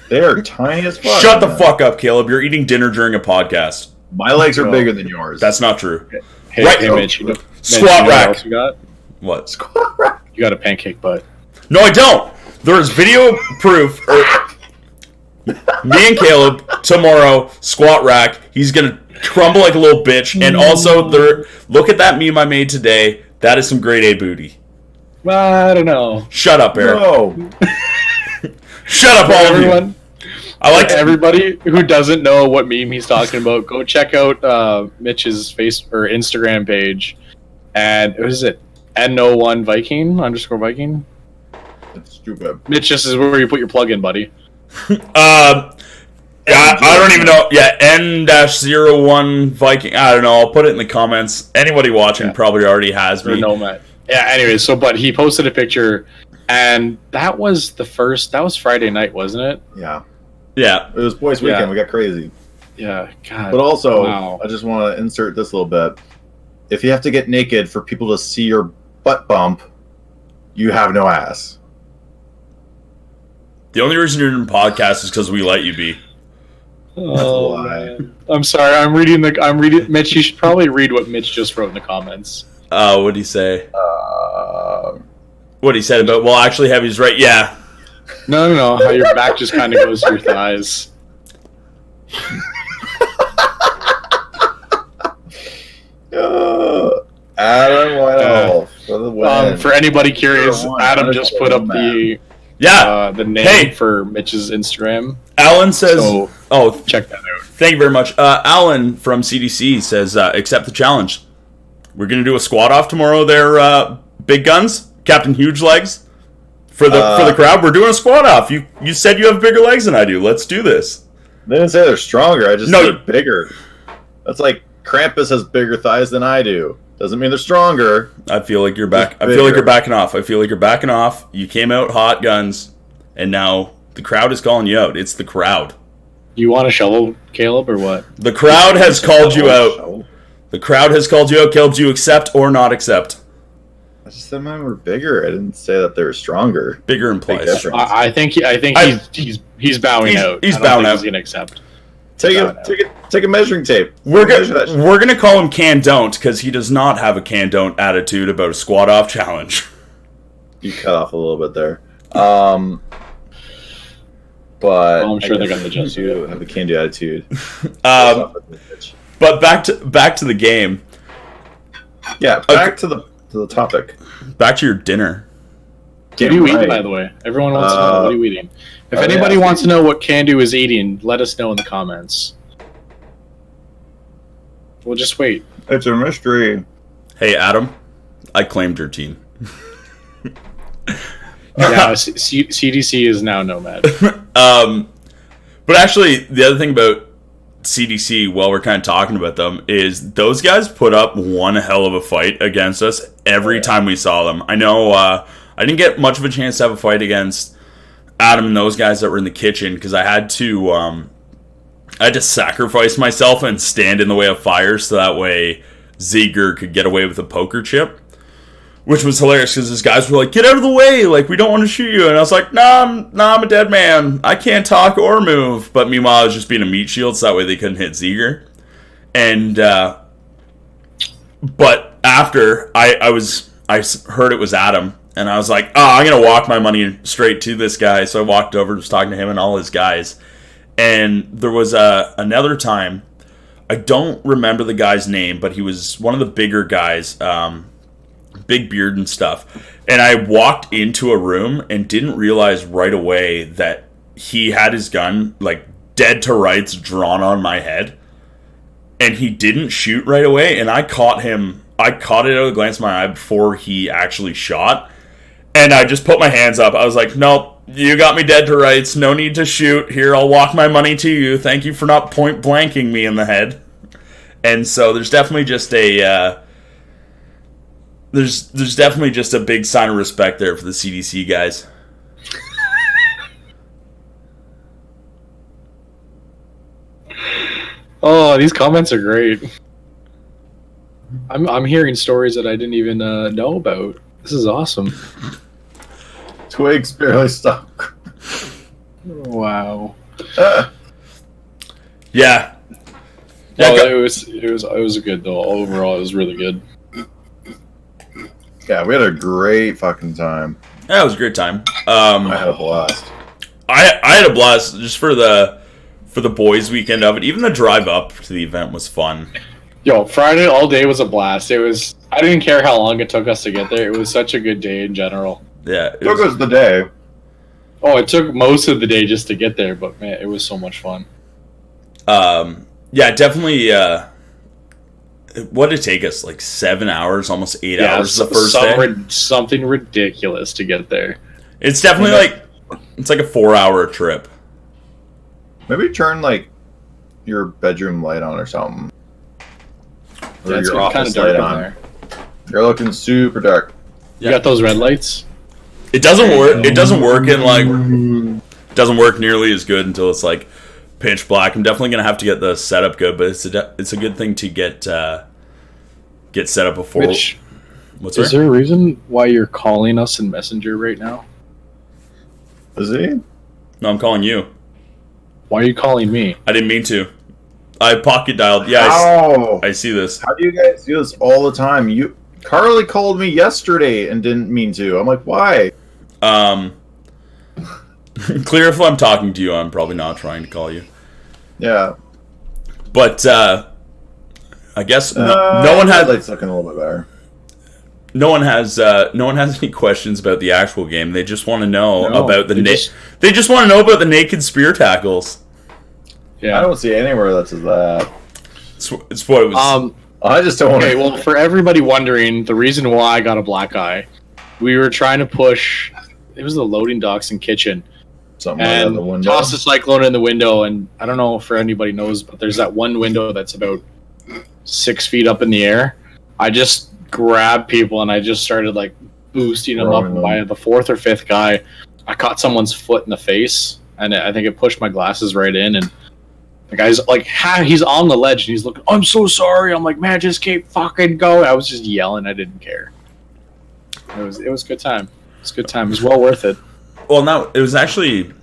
S4: They are tiny as fuck.
S1: Shut the fuck up, Caleb. You're eating dinner during a podcast.
S4: My legs are bigger than yours.
S1: That's not true.
S3: Hey,
S1: right,
S3: hey Mitch,
S1: squat rack.
S3: What you got?
S1: What?
S4: Squat rack.
S3: You got a pancake butt.
S1: No, I don't. There is video proof. Me and Caleb tomorrow squat rack. He's gonna crumble like a little bitch. And also, look at that meme I made today. That is some grade A booty.
S3: Well, I don't know.
S1: Shut up, Eric.
S4: No.
S1: Shut up, all of you. I like
S3: everybody who doesn't know what meme he's talking about. Go check out Mitch's Instagram page, and what is it? N01 Viking _Viking.
S4: That's stupid.
S3: Mitch, this is where you put your plug in, buddy.
S1: Yeah, I don't even know. Yeah, N-01 Viking. I don't know. I'll put it in the comments. Anybody watching probably already has me.
S3: Nomad. Yeah. Anyways, but he posted a picture, and that was Friday night, wasn't it?
S4: Yeah.
S1: Yeah.
S4: It was boys' weekend. We got crazy.
S3: Yeah. God.
S4: But also, I just want to insert this a little bit. If you have to get naked for people to see your butt bump, you have no ass.
S1: The only reason you're in a podcast is because we let you be.
S3: Oh, man. I'm sorry. I'm reading. Mitch, you should probably read what Mitch just wrote in the comments.
S1: What'd he say? What he said about, well, actually, Heavy's right. Yeah.
S3: No. How your back just kind of goes to your thighs.
S4: Adam went off for the win.
S3: For anybody curious, Adam just put up the name for Mitch's Instagram.
S1: Alan says,
S3: so check that out.
S1: Thank you very much. Alan from CDC says, accept the challenge. We're going to do a squat off tomorrow there, big guns, Captain Huge Legs. For the crowd, we're doing a squat off. You said you have bigger legs than I do. Let's do this.
S4: They didn't say they're stronger. I just said they're bigger. That's like Krampus has bigger thighs than I do. Doesn't mean they're stronger.
S1: I feel like you're back. I feel like you're backing off. You came out hot guns, and now the crowd is calling you out. It's the crowd.
S3: You want a shovel, Caleb, or what?
S1: The crowd has called you out. The crowd has called you out, Caleb. Do you accept or not accept?
S4: I just said mine were bigger. I didn't say that they were stronger.
S1: Bigger implies.
S3: I think he's bowing out.
S1: He's bowing out.
S3: He's gonna accept.
S4: Take a measuring tape.
S1: We're gonna call him Can Don't because he does not have a Can Don't attitude about a squat off challenge.
S4: You cut off a little bit there. But
S3: I'm sure they're gonna adjust you.
S4: Have a can-do attitude.
S1: But back to the game.
S4: Yeah, back to the topic.
S1: Back to your dinner.
S3: What are you eating, by the way? Everyone wants to know. What are you eating? If anybody wants to know what Can-Do is eating, let us know in the comments. We'll just wait.
S4: It's a mystery.
S1: Hey, Adam, I claimed your team.
S3: Yeah, CDC is now Nomad.
S1: But actually, the other thing about CDC, while we're kind of talking about them, is those guys put up one hell of a fight against us every time we saw them. I know I didn't get much of a chance to have a fight against Adam and those guys that were in the kitchen because I had to sacrifice myself and stand in the way of fire so that way Ziegler could get away with a poker chip. Which was hilarious because these guys were like, get out of the way, like, we don't want to shoot you. And I was like, nah, I'm a dead man. I can't talk or move. But meanwhile, I was just being a meat shield so that way they couldn't hit Ziegler. And, but after, I heard it was Adam. And I was like, I'm going to walk my money straight to this guy. So I walked over, was talking to him and all his guys. And there was another time, I don't remember the guy's name, but he was one of the bigger guys, big beard and stuff, and I walked into a room and didn't realize right away that he had his gun like dead to rights drawn on my head, and he didn't shoot right away, and I caught it out of the glance of my eye before he actually shot, and I just put my hands up. I was like, nope, you got me dead to rights, no need to shoot, here, I'll walk my money to you, thank you for not point blanking me in the head. And so there's definitely just a There's definitely just a big sign of respect there for the CDC guys.
S3: Oh, these comments are great. I'm hearing stories that I didn't even know about. This is awesome.
S4: Twigs barely stuck.
S3: Wow.
S1: Yeah.
S3: It was good though. Overall, it was really good.
S4: Yeah, we had a great fucking time.
S1: Yeah, it was a great time.
S4: I had a blast.
S1: I had a blast just for the boys' weekend of it. Even the drive up to the event was fun.
S3: Yo, Friday all day was a blast. I didn't care how long it took us to get there. It was such a good day in general.
S1: Yeah,
S4: it took us the day.
S3: Oh, it took most of the day just to get there, but man, it was so much fun.
S1: Yeah, definitely. What did it take us? Like 7 hours, almost 8 hours the first day?
S3: Something ridiculous to get there.
S1: It's definitely it's like a 4-hour trip.
S4: Maybe turn like your bedroom light on or something. Or
S3: yeah, it's
S4: your
S3: kind of
S4: office
S3: dark
S4: light
S3: in
S4: on.
S3: there.
S4: You're looking super dark.
S3: You got those red lights?
S1: It doesn't work. It doesn't work in like. It doesn't work nearly as good until it's like pitch black. I'm definitely gonna have to get the setup good, but it's a good thing to get set up before.
S3: Mitch,
S1: what's
S3: is there a reason why you're calling us in Messenger right now?
S4: Is he?
S1: No, I'm calling you.
S3: Why are you calling me?
S1: I didn't mean to. I pocket dialed. Yeah, I see this.
S4: How do you guys do this all the time? Carly called me yesterday and didn't mean to. I'm like, why?
S1: Clear if I'm talking to you, I'm probably not trying to call you.
S4: Yeah.
S1: But I guess no one had
S4: lights looking a little bit better.
S1: No one has any questions about the actual game. They just want to know about the they just want to know about the naked spear tackles.
S3: Yeah.
S4: I don't see anywhere that says that.
S1: It's what it was.
S4: I just don't want
S3: Okay,
S4: to.
S3: well, for everybody wondering, the reason why I got a black eye, we were trying to push. It was the loading docks and kitchen,
S4: Something like that in
S3: and
S4: the window.
S3: toss the cyclone in the window. And I don't know if anybody knows, but there's that one window that's about 6 feet up in the air. I just grabbed people and I just started like boosting them up.
S4: Throwing
S3: And by the fourth or fifth guy, I caught someone's foot in the face, and I think it pushed my glasses right in. And the guy's like, he's on the ledge and he's looking, I'm so sorry. I'm like, man, just keep fucking going. I was just yelling. I didn't care. It was a good time. It was a good time. It was well worth it.
S1: Well, no, it was amazing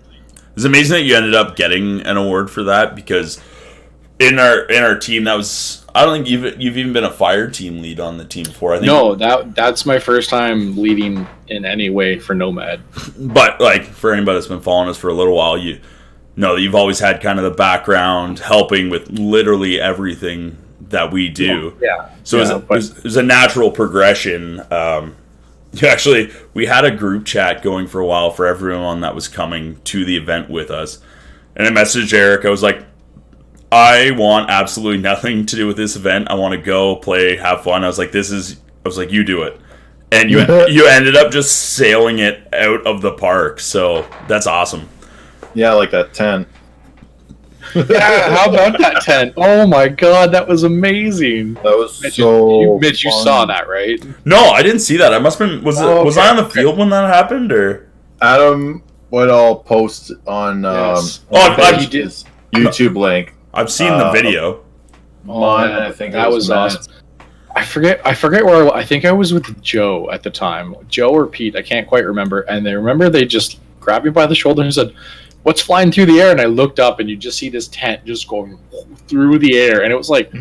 S1: that you ended up getting an award for that, because in our team, that was, I don't think you've even been a fire team lead on the team before. I think
S3: No, that's my first time leading in any way for Nomad.
S1: But like, for anybody that's been following us for a little while, you know that you've always had kind of the background helping with literally everything that we do.
S3: Yeah.
S1: So it was a natural progression. We had a group chat going for a while for everyone that was coming to the event with us. And I messaged Eric. I was like, I want absolutely nothing to do with this event. I want to go, play, have fun. I was like, you do it. And you ended up just sailing it out of the park. So that's awesome.
S4: Yeah, like that tent.
S3: Yeah, how about that tent? Oh my god, that was amazing.
S4: That was
S3: Mitch,
S4: so.
S3: Mitch, you
S4: fun.
S3: saw that, right?
S1: No, I didn't see that. I must have been. Was I on the field when that happened, or?
S4: Adam would all post on
S3: Yes.
S1: He
S3: did.
S4: his YouTube link.
S1: I've seen the video.
S4: Mine,
S3: man,
S4: I think
S3: that
S4: it
S3: was
S4: Matt's.
S3: awesome. I forget where I think I was with Joe at the time. Joe or Pete, I can't quite remember. And they just grabbed me by the shoulder and said, "What's flying through the air?" And I looked up, and you just see this tent just going through the air, and it was like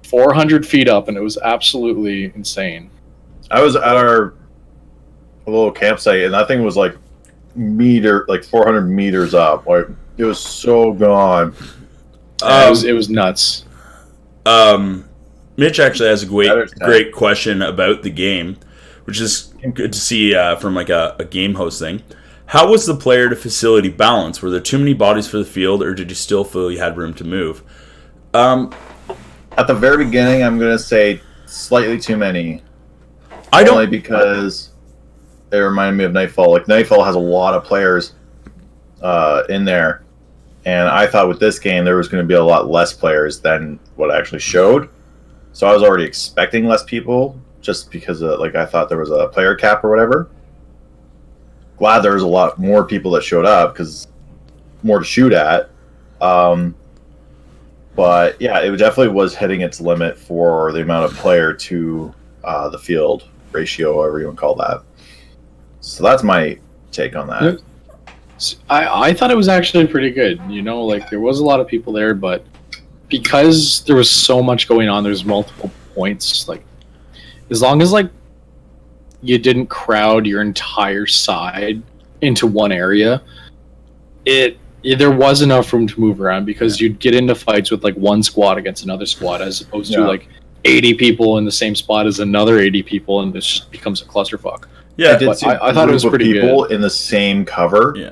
S3: 400 feet up, and it was absolutely insane.
S4: I was at our little campsite, and that thing was like 400 meters up. Like, it was so gone.
S3: It was nuts.
S1: Mitch actually has a
S4: Better time.
S1: great question about the game, which is good to see from like a game host thing. How was the player to facility balance? Were there too many bodies for the field, or did you still feel you had room to move?
S4: At the very beginning, I'm going to say slightly too many.
S1: I
S4: Only
S1: don't.
S4: because it reminded me of Nightfall. Like, Nightfall has a lot of players in there. And I thought with this game, there was going to be a lot less players than what actually showed. So I was already expecting less people, just because I thought there was a player cap or whatever. Glad there was a lot more people that showed up, because more to shoot at. But yeah, it definitely was hitting its limit for the amount of player to the field ratio, whatever you want to call that. So that's my take on that.
S3: I thought it was actually pretty good. You know, like there was a lot of people there, but because there was so much going on, there's multiple points. Like as long as like you didn't crowd your entire side into one area, there was enough room to move around, because you'd get into fights with like one squad against another squad, as opposed to like 80 people in the same spot as another 80 people, and this just becomes a clusterfuck.
S1: Yeah,
S4: I did see
S3: I thought it was pretty
S4: people
S3: good.
S4: in the same cover.
S1: Yeah.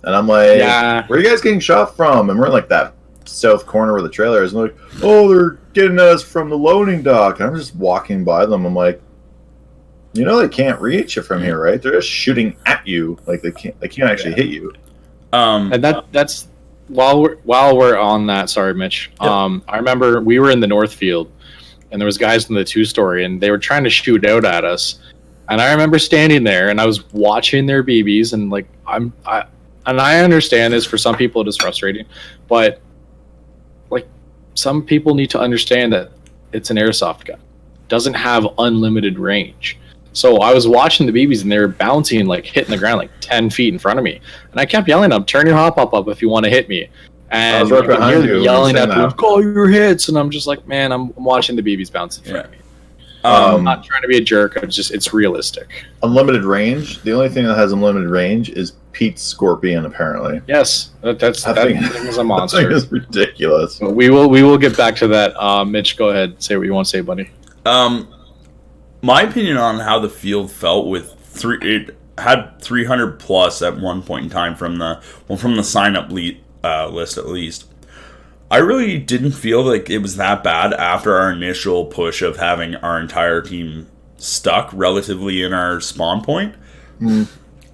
S4: And I'm like,
S3: Yeah.
S4: where are you guys getting shot from? And we're in like that south corner where the trailer is. And they're like, oh, they're getting at us from the loading dock. And I'm just walking by them. I'm like, you know, they can't reach you from here, right? They're just shooting at you. Like they can't actually hit you.
S3: And that's while we're on that. Sorry, Mitch.
S1: Yep.
S3: I remember we were in the North Field, and there was guys in the 2-story, and they were trying to shoot out at us. And I remember standing there, and I was watching their BBs, and like I understand this, for some people it is frustrating, but like some people need to understand that it's an airsoft gun. It doesn't have unlimited range. So I was watching the BBs, and they were bouncing, like hitting the ground like 10 feet in front of me. And I kept yelling at them, turn your hop up if you want to hit me. And
S4: I was right behind
S3: hear
S4: you
S3: them
S4: when
S3: yelling
S4: you
S3: at
S4: said
S3: them,
S4: that.
S3: call your hits. And I'm just like, man, I'm watching the BBs bounce in front of me. I'm not trying to be a jerk. It's realistic.
S4: Unlimited range. The only thing that has unlimited range is Pete's Scorpion, apparently.
S3: Yes, that thing is a
S4: That thing
S3: monster.
S4: is ridiculous.
S3: But we will get back to that. Mitch, go ahead. Say what you want to say, buddy.
S1: My opinion on how the field felt with it had 300 plus at one point in time from the sign up list at least. I really didn't feel like it was that bad after our initial push of having our entire team stuck relatively in our spawn point.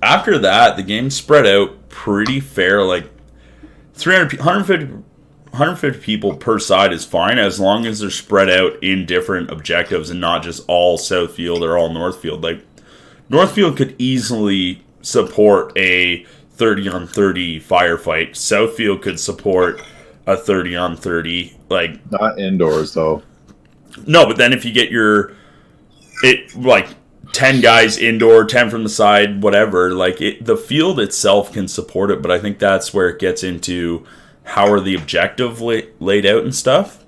S1: After that, the game spread out pretty fair. Like 150 people per side is fine as long as they're spread out in different objectives and not just all South Field or all North Field. Like North Field could easily support a 30-on-30 firefight. South Field could support a 30-on-30. Like
S4: Not indoors though.
S1: no, but then if you get like 10 guys indoor, 10 from the side, whatever, like the field itself can support it, but I think that's where it gets into how are the objective laid out and stuff.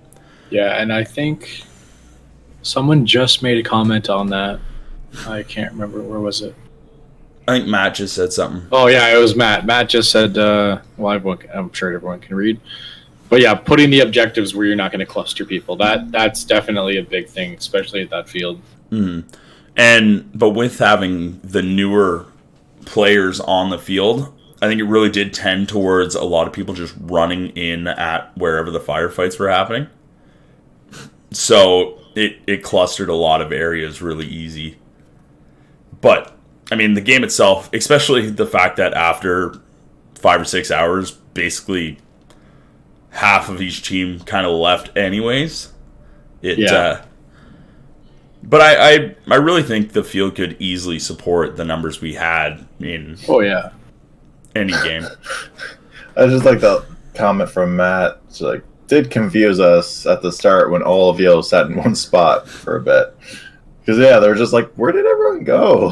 S3: Yeah, and I think someone just made a comment on that. I can't remember. Where was it?
S1: I think Matt just said something.
S3: Oh, yeah, it was Matt. Matt just said, I'm sure everyone can read. But yeah, putting the objectives where you're not going to cluster people, that's definitely a big thing, especially at that field.
S1: Mm-hmm. But with having the newer players on the field, I think it really did tend towards a lot of people just running in at wherever the firefights were happening. So it clustered a lot of areas really easy. But, I mean, the game itself, especially the fact that after 5 or 6 hours, basically half of each team kind of left anyways. But I really think the field could easily support the numbers we had in any game.
S4: I just like the comment from Matt. It's like, did confuse us at the start when all of you sat in one spot for a bit. Because, they're just like, where did everyone go?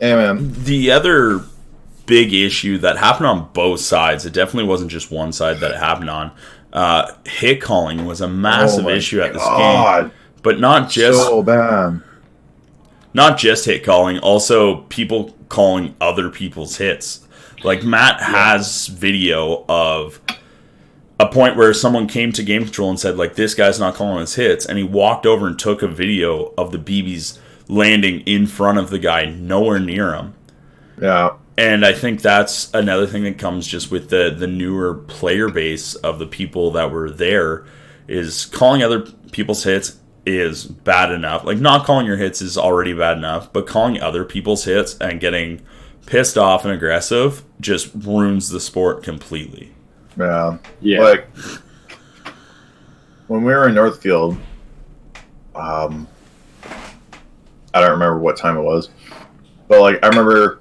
S4: Man.
S1: The other big issue that happened on both sides, it definitely wasn't just one side that it happened on. Hit calling was a massive issue at this game. But not just...
S4: So bad.
S1: Not just hit calling, also people calling other people's hits. Like, Matt has video of a point where someone came to game control and said, like, this guy's not calling his hits, and he walked over and took a video of the BBs landing in front of the guy, nowhere near him.
S4: Yeah.
S1: And I think that's another thing that comes just with the newer player base of the people that were there, is calling other people's hits is bad enough. Like, not calling your hits is already bad enough, but calling other people's hits and getting pissed off and aggressive just ruins the sport completely.
S4: Yeah.
S3: Yeah.
S4: Like, when we were in Northfield, I don't remember what time it was, but, like, I remember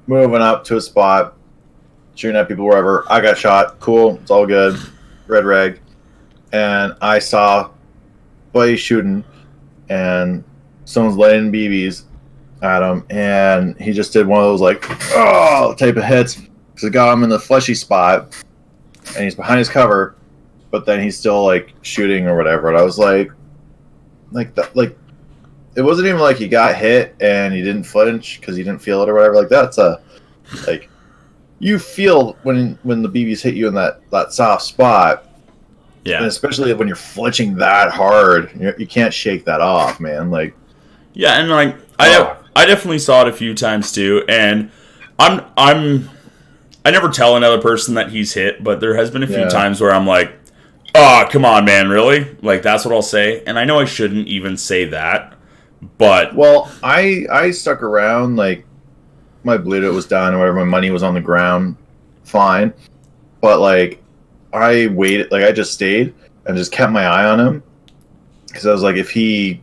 S4: moving up to a spot, shooting at people wherever. I got shot. Cool. It's all good. Red rag. And I saw buddy shooting, and someone's laying BBs at him, and he just did one of those, like, type of hits, because it got him in the fleshy spot, and he's behind his cover, but then he's still, like, shooting or whatever. And I was like, it wasn't even like he got hit and he didn't flinch because he didn't feel it or whatever. Like, that's like, you feel when the BBs hit you in that soft spot.
S1: Yeah.
S4: And especially when you're flinching that hard, you can't shake that off, man. Like,
S1: yeah, and like I definitely saw it a few times too, and I never tell another person that he's hit, but there has been a few times where I'm like, oh, come on, man, really? Like, that's what I'll say, and I know I shouldn't even say that, but
S4: I stuck around. Like, my Bluetooth was done or whatever, my money was on the ground, fine, but like, I waited, like, I just stayed and just kept my eye on him, because I was like, if he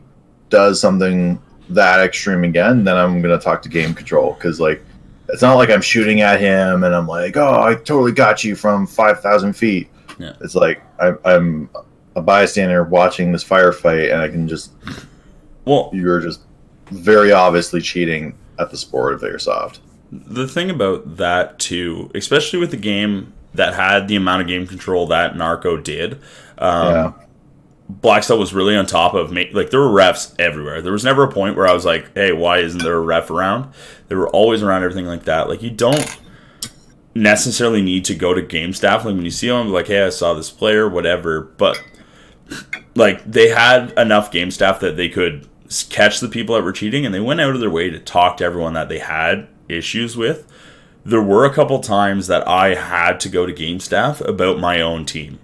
S4: does something that extreme again, then I'm gonna talk to game control, because, like, it's not like I'm shooting at him and I'm like, oh, I totally got you from 5,000 feet.
S1: Yeah.
S4: It's like I'm a bystander watching this firefight, and I can just, you're just very obviously cheating at the sport of Airsoft.
S1: The thing about that too, especially with the game that had the amount of game control that Narco did, Black Stelt was really on top of me. Like, there were refs everywhere. There was never a point where I was like, hey, why isn't there a ref around? They were always around, everything like that. Like, you don't necessarily need to go to game staff. Like, when you see them, like, hey, I saw this player, whatever. But, like, they had enough game staff that they could catch the people that were cheating, and they went out of their way to talk to everyone that they had issues with. there were a couple times that I had to go to game staff about my own team.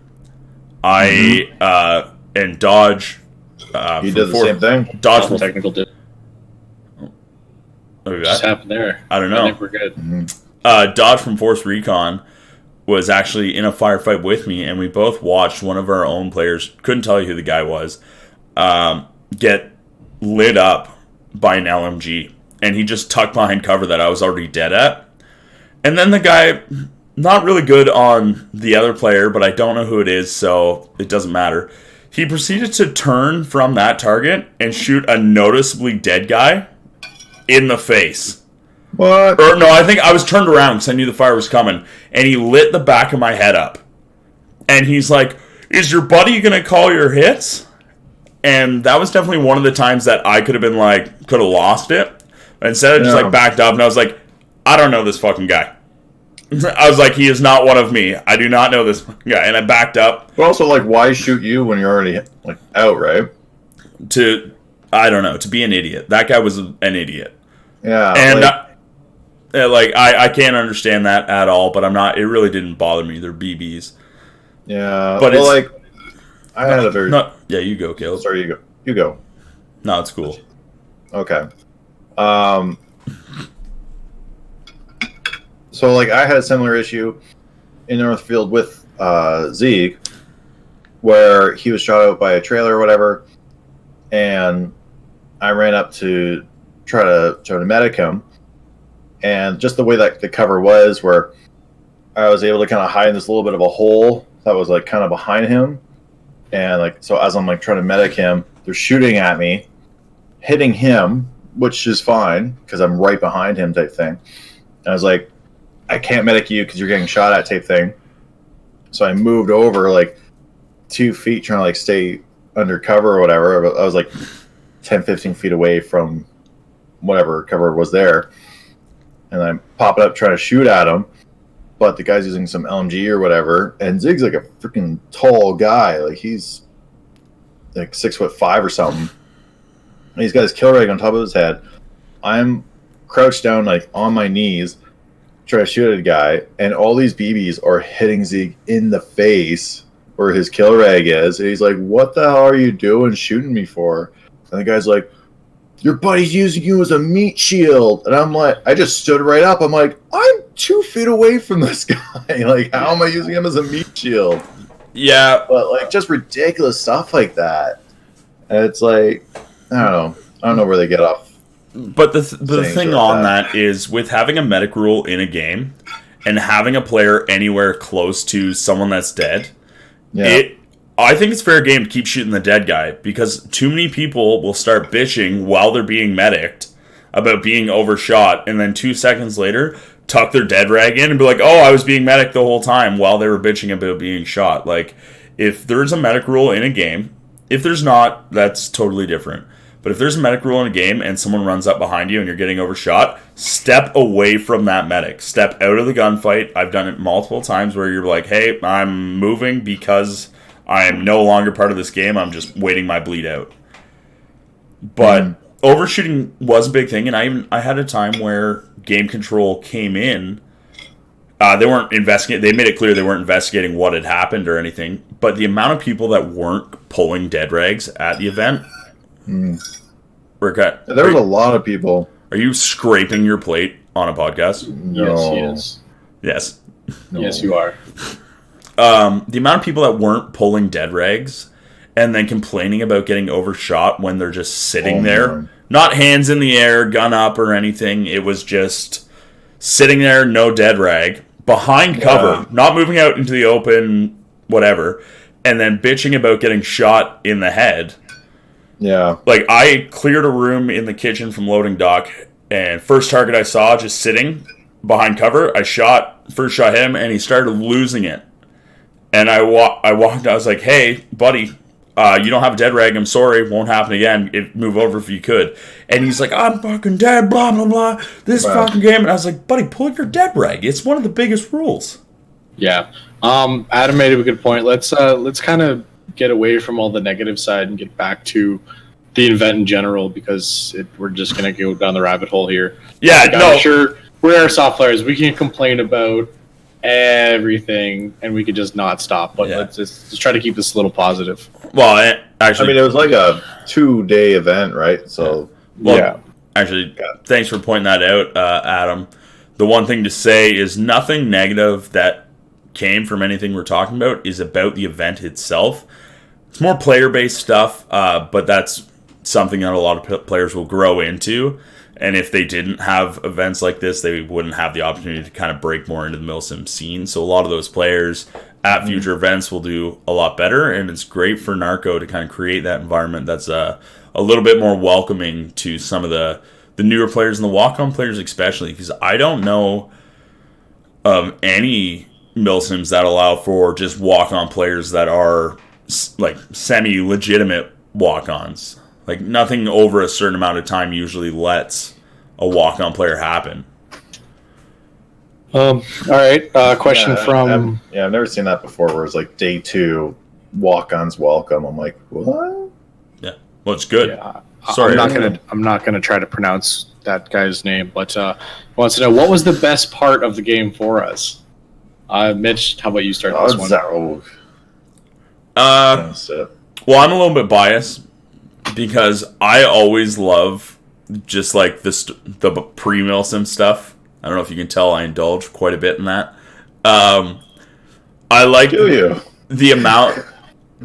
S1: And Dodge.
S4: You did the same thing.
S1: Dodge from
S3: technical dip.
S1: What
S3: Just happened there.
S1: I don't know.
S3: I think we're good.
S1: Dodge from Force Recon was actually in a firefight with me, and we both watched one of our own players, couldn't tell you who the guy was, get lit up by an LMG. And he just tucked behind cover that I was already dead at. And then the guy, not really good on the other player, but I don't know who it is, so it doesn't matter. He proceeded to turn from that target and shoot a noticeably dead guy in the face.
S4: What?
S1: Or no, I think I was turned around because I knew the fire was coming. And he lit the back of my head up. And he's like, is your buddy going to call your hits? And that was definitely one of the times that I could have lost it. Instead, I just backed up and I was like, I don't know this fucking guy. I was like, he is not one of me. I do not know this fucking guy. And I backed up.
S4: But also, like, why shoot you when you're already out, right?
S1: I don't know, to be an idiot. That guy was an idiot.
S4: Yeah.
S1: And I can't understand that at all. But I'm not. It really didn't bother me. They're BBs.
S4: Yeah.
S1: But
S4: I had a very.
S1: No, yeah, you go, Caleb.
S4: Sorry, you go. You go.
S1: No, it's cool.
S4: Okay. So, I had a similar issue in Northfield with Zeke, where he was shot out by a trailer or whatever, and I ran up to try to medic him, and just the way that the cover was, where I was able to kind of hide in this little bit of a hole that was kind of behind him, and so as I'm trying to medic him, they're shooting at me, hitting him, which is fine because I'm right behind him type thing. And I was like, I can't medic you because you're getting shot at type thing. So I moved over 2 feet trying to stay under cover or whatever. I was 10, 15 feet away from whatever cover was there. And I'm popping up trying to shoot at him. But the guy's using some LMG or whatever. And Zig's a freaking tall guy. He's 6'5" or something. And he's got his kill rag on top of his head. I'm crouched down on my knees trying to shoot at a guy, and all these BBs are hitting Zeke in the face where his kill rag is. And he's like, what the hell are you doing shooting me for? And the guy's like, your buddy's using you as a meat shield. And I'm like, I just stood right up. I'm like, I'm 2 feet away from this guy. How am I using him as a meat shield?
S1: Yeah.
S4: But just ridiculous stuff like that. And it's I don't know where they get off.
S1: But the thing on that is, with having a medic rule in a game and having a player anywhere close to someone that's dead, I think it's fair game to keep shooting the dead guy, because too many people will start bitching while they're being medicked about being overshot, and then 2 seconds later tuck their dead rag in and be like, oh, I was being medicked the whole time, while they were bitching about being shot. If there's a medic rule in a game, if there's not, that's totally different. But if there's a medic rule in a game and someone runs up behind you and you're getting overshot, step away from that medic. Step out of the gunfight. I've done it multiple times where you're like, hey, I'm moving because I am no longer part of this game. I'm just waiting my bleed out. But overshooting was a big thing, and I had a time where game control came in. They weren't investigating. They made it clear they weren't investigating what had happened or anything. But the amount of people that weren't pulling dead rags at the event...
S4: There was a lot of people.
S1: Are you scraping your plate on a podcast?
S4: No.
S3: Yes.
S1: Yes.
S3: No. Yes, you are.
S1: The amount of people that weren't pulling dead rags and then complaining about getting overshot when they're just sitting there.
S4: Man.
S1: Not hands in the air, gun up or anything. It was just sitting there, no dead rag, behind cover, not moving out into the open, whatever, and then bitching about getting shot in the head.
S4: Yeah.
S1: I cleared a room in the kitchen from loading dock, and first target I saw just sitting behind cover, first shot him, and he started losing it. And I walked, I was like, hey, buddy, you don't have a dead rag, I'm sorry, won't happen again, move over if you could. And he's like, I'm fucking dead, blah, blah, blah, this fucking game. And I was like, buddy, pull your dead rag, it's one of the biggest rules.
S3: Yeah. Adam made a good point. Let's kind of get away from all the negative side and get back to the event in general, because we're just going to go down the rabbit hole here.
S1: Yeah,
S3: I'm sure we're airsoft players. We can complain about everything, and we could just not stop. But let's just try to keep this a little positive.
S1: Well, actually,
S4: it was like a 2-day event, right? So
S1: actually, thanks for pointing that out, Adam. The one thing to say is nothing negative that came from anything we're talking about is about the event itself. It's more player-based stuff, but that's something that a lot of players will grow into. And if they didn't have events like this, they wouldn't have the opportunity to kind of break more into the milsim scene. So a lot of those players at future events will do a lot better, and it's great for Narco to kind of create that environment that's a little bit more welcoming to some of the newer players and the walk-on players especially, because I don't know of any milsims that allow for just walk-on players that are like semi-legitimate walk-ons. Like, nothing over a certain amount of time usually lets a walk-on player happen.
S3: All right. Question from...
S4: I've never seen that before, where it's like day 2, walk-ons welcome. I'm like, what?
S1: Yeah. Well, it's good.
S3: Yeah.
S1: Sorry.
S3: I'm not gonna try to pronounce that guy's name, but he wants to know, what was the best part of the game for us? Mitch, how about you start this one?
S1: Well, I'm a little bit biased, because I always love just like the pre-milsim stuff. I don't know if you can tell, I indulge quite a bit in that. I like the amount.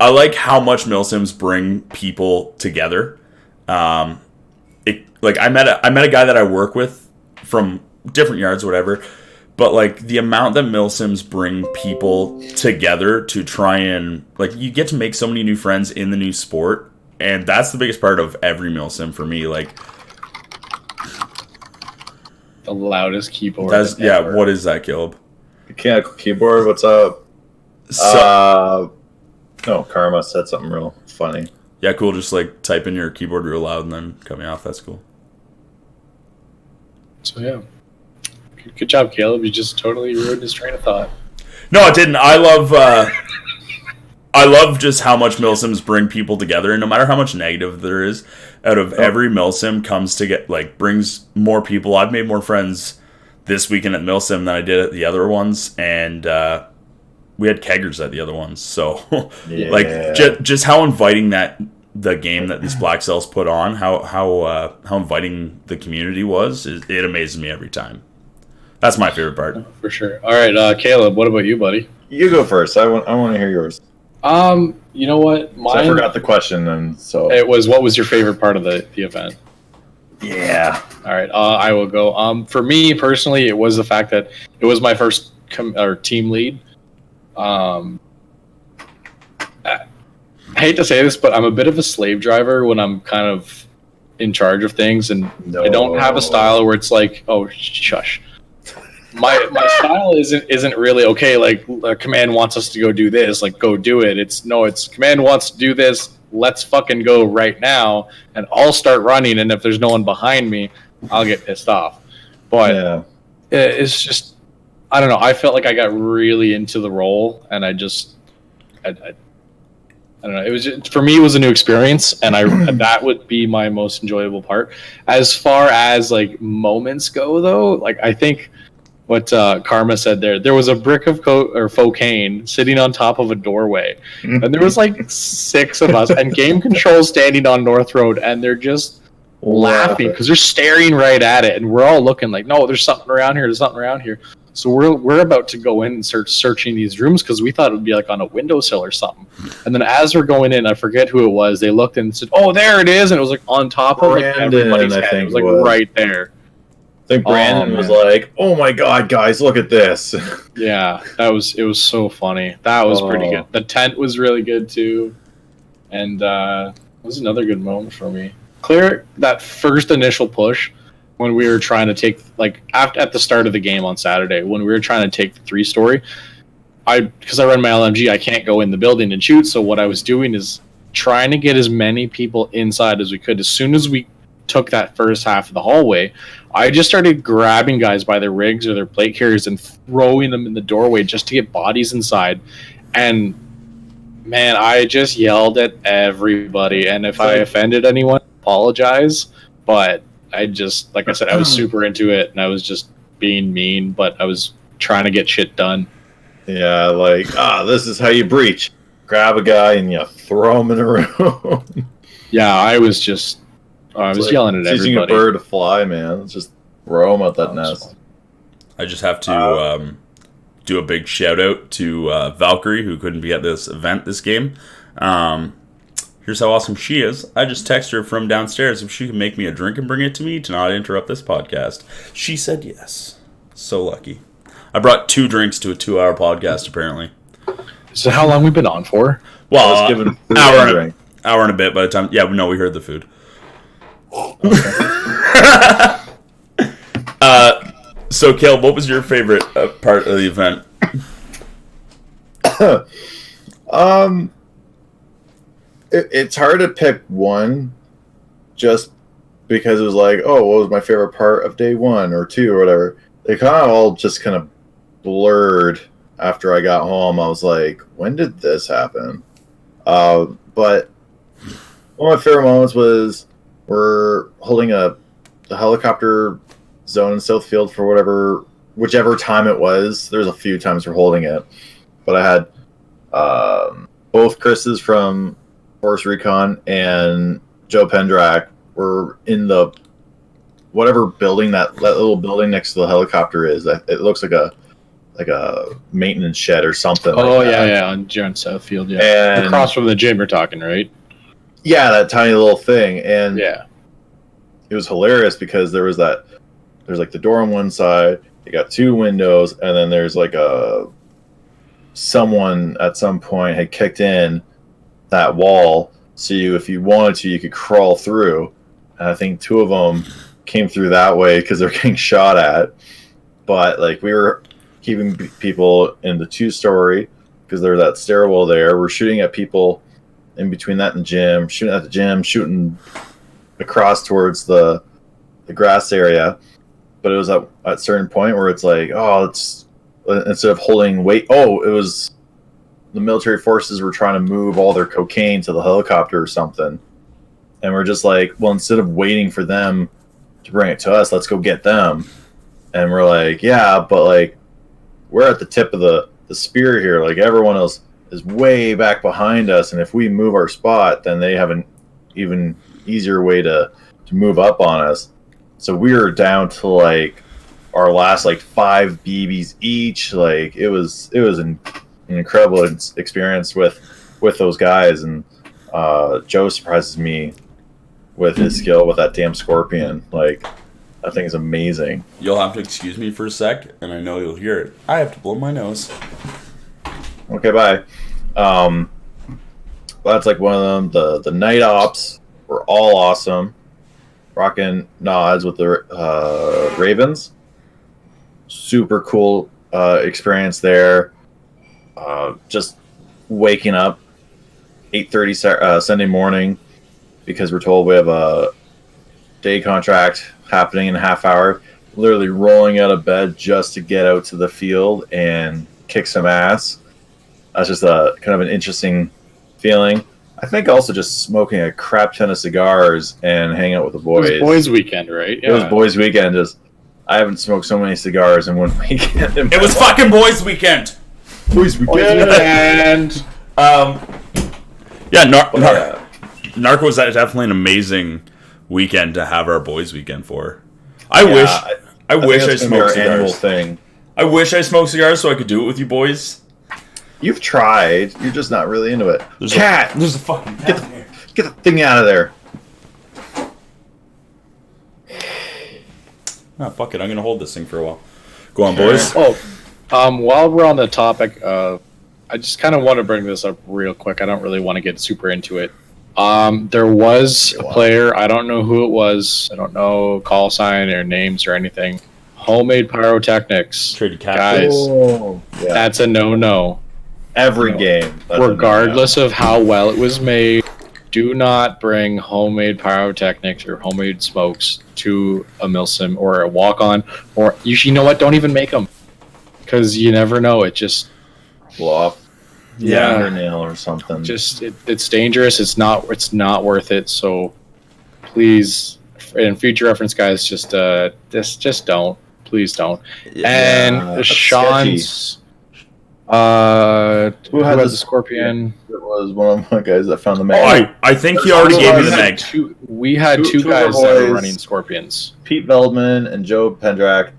S1: I like how much milsims bring people together. I met a guy that I work with from different yards, or whatever. But like the amount that milsims bring people together to try and like, you get to make so many new friends in the new sport. And that's the biggest part of every milsim for me. Like,
S3: the loudest keyboard.
S1: What is that, Gilb?
S4: Mechanical keyboard. What's up? No, Karma said something real funny.
S1: Yeah, cool. Just like type in your keyboard real loud and then cut me off. That's cool.
S3: So yeah, good job, Caleb. You just totally ruined his train of thought.
S1: No, I didn't. I love just how much milsims bring people together, and no matter how much negative there is, out of every milsim comes to get brings more people. I've made more friends this weekend at milsim than I did at the other ones, and we had keggers at the other ones. So, just how inviting the game that these Black Cells put on, how inviting the community was, it amazes me every time. That's my favorite part.
S3: For sure. All right, Caleb, what about you, buddy?
S4: You go first. I want to hear yours.
S3: You know what?
S4: So I forgot the question, and so
S3: it was, what was your favorite part of the event?
S4: Yeah.
S3: All right. I will go. For me personally, it was the fact that it was my first team lead. I hate to say this, but I'm a bit of a slave driver when I'm kind of in charge of things, and I don't have a style where it's like, oh, shush. My style isn't really okay. Like, command wants us to go do this, like go do it. It's command wants to do this. Let's fucking go right now, and I'll start running. And if there's no one behind me, I'll get pissed off. But it's just, I don't know. I felt like I got really into the role, and I don't know. It was for me. It was a new experience, and that would be my most enjoyable part. As far as like moments go, though, like I think what Karma said there was a brick of cocaine sitting on top of a doorway, and there was like 6 of us, and Game Control standing on North Road, and they're just laughing because they're staring right at it, and we're all looking like, no, there's something around here. There's something around here. So we're about to go in and start searching these rooms because we thought it would be like on a windowsill or something. And then as we're going in, I forget who it was. They looked and said, "Oh, there it is!" And it was like on top of everybody's head. It was like right there.
S4: I think Brandon was like, "Oh my god, guys, look at this!"
S3: Yeah, it was so funny. That was pretty good. The tent was really good too, and it was another good moment for me. Clear that first initial push. When we were trying to take, like, at the start of the game on Saturday, when we were trying to take the 3-story, because I run my LMG, I can't go in the building and shoot, so what I was doing is trying to get as many people inside as we could. As soon as we took that first half of the hallway, I just started grabbing guys by their rigs or their plate carriers and throwing them in the doorway just to get bodies inside. And, man, I just yelled at everybody, and if I offended anyone, apologize, but I just, like I said, I was super into it, and I was just being mean, but I was trying to get shit done.
S4: Yeah, like, this is how you breach. Grab a guy and you throw him in a room.
S3: Yeah, I was just, I was yelling at
S4: teaching
S3: everybody.
S4: a bird to fly, man. Let's just throw him at that nest.
S1: I just have to do a big shout out to Valkyrie, who couldn't be at this event this game. Here's how awesome she is. I just texted her from downstairs if she could make me a drink and bring it to me to not interrupt this podcast. She said yes. So lucky. I brought 2 drinks to a 2-hour podcast, apparently.
S3: So how long we been on for?
S1: Well,
S4: I was given food
S1: hour
S4: and
S1: and
S4: drink.
S1: hour and a bit by the time. Yeah, no, we heard the food. So, Kale, what was your favorite part of the event?
S4: It's hard to pick one, just because it was like, oh, what was my favorite part of day 1 or 2 or whatever. They kind of all just kind of blurred after I got home. I was like, when did this happen? But one of my favorite moments was we're holding the helicopter zone in Southfield for whichever time it was. There's a few times we're holding it, but I had both Chris's from Force Recon and Joe Pendrak were in the whatever building that little building next to the helicopter is. It looks like a maintenance shed or something.
S3: Oh,
S4: like that.
S3: yeah, on Southfield, yeah.
S4: And
S3: across from the gym you're talking, right?
S4: yeah, that tiny little thing. And
S3: Yeah.
S4: it was hilarious because there's like the door on one side, you got 2 windows, and then there's like someone at some point had kicked in that wall, so if you wanted to, you could crawl through. And I think 2 of them came through that way because they're getting shot at. But like we were keeping people in the 2-story because there's that stairwell there. We're shooting at people in between that and the gym, shooting across towards the grass area. But it was at a certain point where it's like, it's instead of holding weight, it was the military forces were trying to move all their cocaine to the helicopter or something. And we're just like, well, instead of waiting for them to bring it to us, let's go get them. And we're like, yeah, but like we're at the tip of the spear here. Like everyone else is way back behind us, and if we move our spot, then they have an even easier way to move up on us. So we were down to like our last like 5 BBs each. Like it was an incredible experience with those guys, and Joe surprises me with his skill with that damn scorpion. Like that thing is amazing.
S1: You'll have to excuse me for a sec, and I know you'll hear it. I have to blow my nose.
S4: Okay, bye. That's like one of them. The night ops were all awesome. Rocking nods with the Ravens. Super cool experience there. Just waking up 8:30 Sunday morning because we're told we have a day contract happening in a half hour. Literally rolling out of bed just to get out to the field and kick some ass. That's just a kind of an interesting feeling. I think also just smoking a crap ton of cigars and hanging out with the boys.
S3: It was boys' weekend, right? Yeah.
S4: It was boys' weekend. I haven't smoked so many cigars in one weekend.
S1: It was fucking boys' weekend.
S4: boys' weekend.
S1: Narco was definitely an amazing weekend to have our boys' weekend for. I wish I smoked
S4: annual
S1: cigars.
S4: Thing.
S1: I wish I smoked cigars so I could do it with you boys.
S4: You've tried. You're just not really into it.
S1: There's a fucking cat here.
S4: Get the thing out of there.
S1: Oh, fuck it. I'm going to hold this thing for a while. Go on, boys.
S3: While we're on the topic, I just kind of want to bring this up real quick. I don't really want to get super into it. There was a player, I don't know who it was. I don't know call sign or names or anything. Homemade pyrotechnics.
S1: Traded
S3: Guys, that's a no-no.
S4: Every game.
S3: Regardless of how well it was made, do not bring homemade pyrotechnics or homemade smokes to a milsim or a walk-on. Or, you know what? Don't even make them. Because you never know. It just...
S4: blow off.
S3: Yeah.
S4: Fingernail or something.
S3: Just it's dangerous. It's not worth it. So please, in future reference, guys, just don't. Please don't.
S1: Yeah.
S3: And
S4: that's
S3: Sean's. Who had the scorpion?
S4: It was one of my guys that found the mag.
S1: Oh, I think he already gave me the mag.
S3: We had two
S4: Two
S3: guys
S4: of
S3: that
S4: our
S3: were
S4: boys.
S3: running scorpions.
S4: Pete Veldman and Joe Pendrak.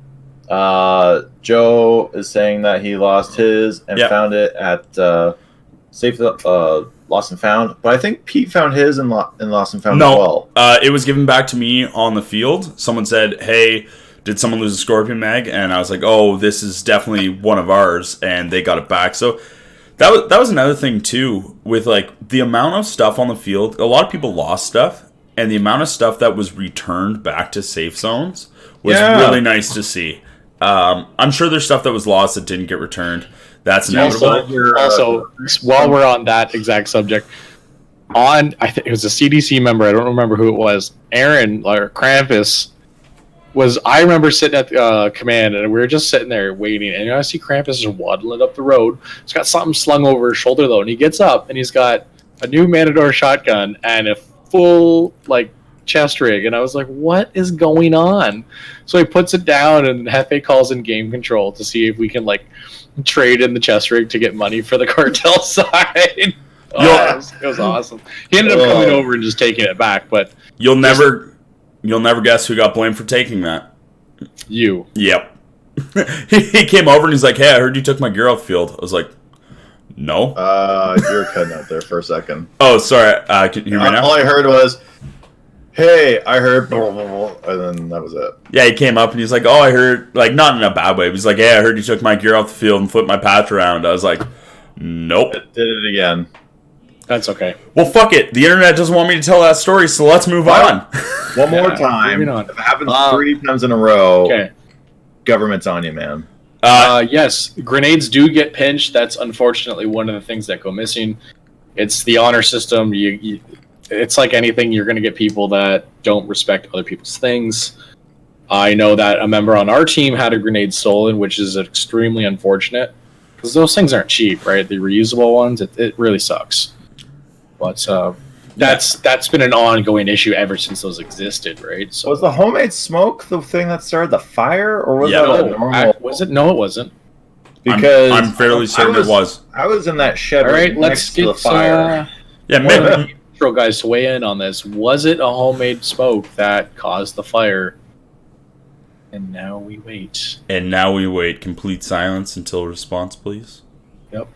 S4: Joe is saying that he lost his and
S1: Yep.
S4: found it at Safe Lost and Found. But I think Pete found his and Lost and Found as well.
S1: It was given back to me on the field. Someone said, "Hey, did someone lose a scorpion mag?" And I was like, "Oh, this is definitely one of ours," and they got it back. So that was another thing too, with like the amount of stuff on the field. A lot of people lost stuff, and the amount of stuff that was returned back to safe zones was really nice to see. I'm sure there's stuff that was lost that didn't get returned. That's inevitable.
S3: Also, while we're on that exact subject, I think it was a CDC member. I don't remember who it was. Aaron or Krampus was. I remember sitting at command, and we were just sitting there waiting. And I see Krampus just waddling up the road. He's got something slung over his shoulder though, and he gets up and he's got a new Matador shotgun and a full chest rig. And I was like, "What is going on?" So he puts it down, and Hefe calls in game control to see if we can trade in the chest rig to get money for the cartel side. It was awesome. He ended up coming over and just taking it back, but
S1: You'll never guess who got blamed for taking that.
S3: you.
S1: Yep. He came over and he's like, "Hey, I heard you took my gear off the field." I was like, "No."
S4: You were cutting out there for a second.
S1: Oh, sorry. Can you hear me now?
S4: All I heard was, "Hey, I heard," blah, blah, blah, and then that was it.
S1: Yeah, he came up and he's like, "Oh, I heard," not in a bad way. But he's like, "Hey, I heard you took my gear off the field and flipped my patch around." I was like, "Nope."
S4: It did it again.
S3: That's okay.
S1: Well, fuck it. The internet doesn't want me to tell that story, so let's move on.
S4: One more time.
S3: moving on.
S4: If it happens 3 times in a row,
S3: Okay.
S4: government's on you, man.
S3: Yes, grenades do get pinched. That's unfortunately one of the things that go missing. It's the honor system. It's like anything. You're going to get people that don't respect other people's things. I know that a member on our team had a grenade stolen, which is extremely unfortunate because those things aren't cheap, right? The reusable ones, it really sucks. But that's been an ongoing issue ever since those existed, right? So
S4: Was the homemade smoke the thing that started the fire, or was that a normal?
S3: was it? No, it wasn't.
S4: Because
S1: I'm fairly certain it was.
S4: I was in that shed
S3: All right, let's
S4: next to
S3: get
S4: the fire.
S1: Yeah,
S3: one of
S1: maybe.
S3: the intro guys to weigh in on this. Was it a homemade smoke that caused the fire? And now we wait.
S1: And now we wait. Complete silence until response, please.
S3: Yep.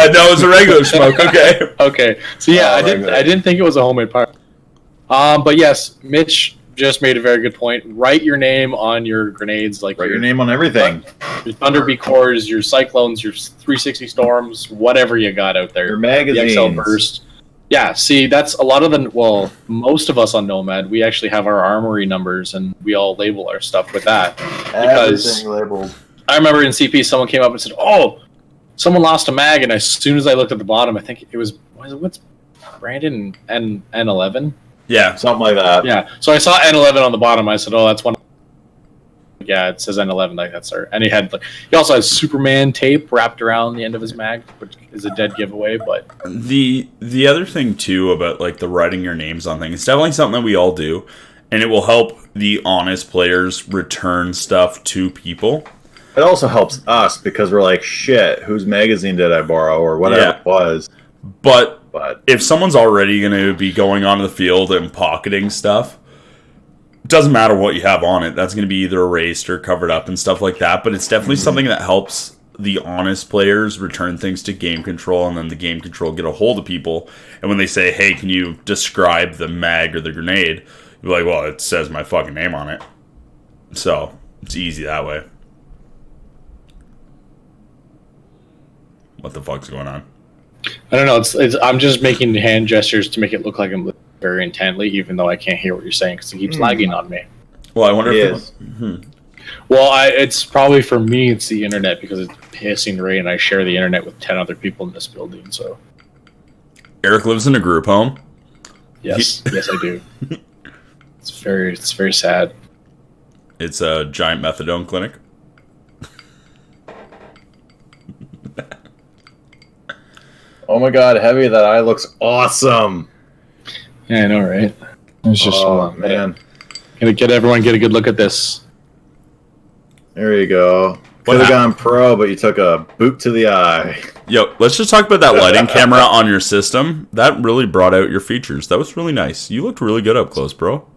S1: No, it was a regular smoke. Okay.
S3: Okay. So yeah, I didn't think it was a homemade fire. But yes, Mitch just made a very good point. Write your name on your grenades, like
S4: Write your name on everything.
S3: your Thunderbeat cores, your Cyclones, your 360 Storms, whatever you got out there.
S4: Your
S3: The
S4: magazines.
S3: XL Burst. Yeah, see, that's a lot of the, well, most of us on Nomad, we actually have our armory numbers and we all label our stuff with that. Because
S4: Everything labeled.
S3: I remember in CP, someone came up and said, "Oh, someone lost a mag," and as soon as I looked at the bottom, I think it was what's Brandon N11.
S1: Yeah.
S4: Something like that.
S3: Yeah, so I saw N11 on the bottom. I said, "Oh, that's one." Yeah, it says N11. Like that's our. And he also has Superman tape wrapped around the end of his mag, which is a dead giveaway. But
S1: The other thing too about like the writing your names on things, it's definitely something that we all do, and it will help the honest players return stuff to people.
S4: It also helps us because we're like, shit, whose magazine did I borrow or whatever it was.
S1: But
S4: But
S1: if someone's already going to be going onto the field and pocketing stuff, it doesn't matter what you have on it. That's going to be either erased or covered up and stuff like that. But it's definitely something that helps the honest players return things to game control, and then the game control get a hold of people. And when they say, "Hey, can you describe the mag or the grenade?" You're like, "Well, it says my fucking name on it." So it's easy that way. What the fuck's going on?
S3: I don't know. It's I'm just making hand gestures to make it look like I'm listening very intently, even though I can't hear what you're saying because it keeps lagging on me.
S1: Well, I wonder
S4: it
S1: if
S4: is.
S3: Well, it's probably for me. It's the internet because it's pissing rain. And I share the internet with 10 other people in this building. So
S1: Eric lives in a group home.
S3: yes, yes, I do. It's very sad.
S1: It's a giant methadone clinic.
S4: Oh my god, Heavy, that eye looks awesome.
S3: Yeah, I know, right? It's just
S4: man.
S3: Gonna get everyone get a good look at this.
S4: There you go. Could have gone pro, but you took a boot to the eye.
S1: Yo, let's just talk about that lighting camera on your system. That really brought out your features. That was really nice. You looked really good up close, bro.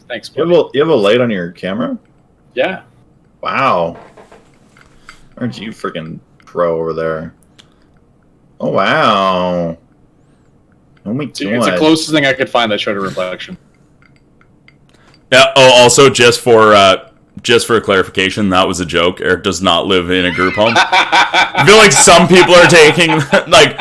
S3: Thanks,
S4: You
S3: bro.
S4: have a light on your camera?
S3: Yeah.
S4: Wow. Aren't you freaking pro over there? Oh, wow. Oh my god.
S3: It's the closest thing I could find that showed a reflection.
S1: Yeah. Oh, also just for clarification, that was a joke. Eric does not live in a group home. I feel like some people are taking like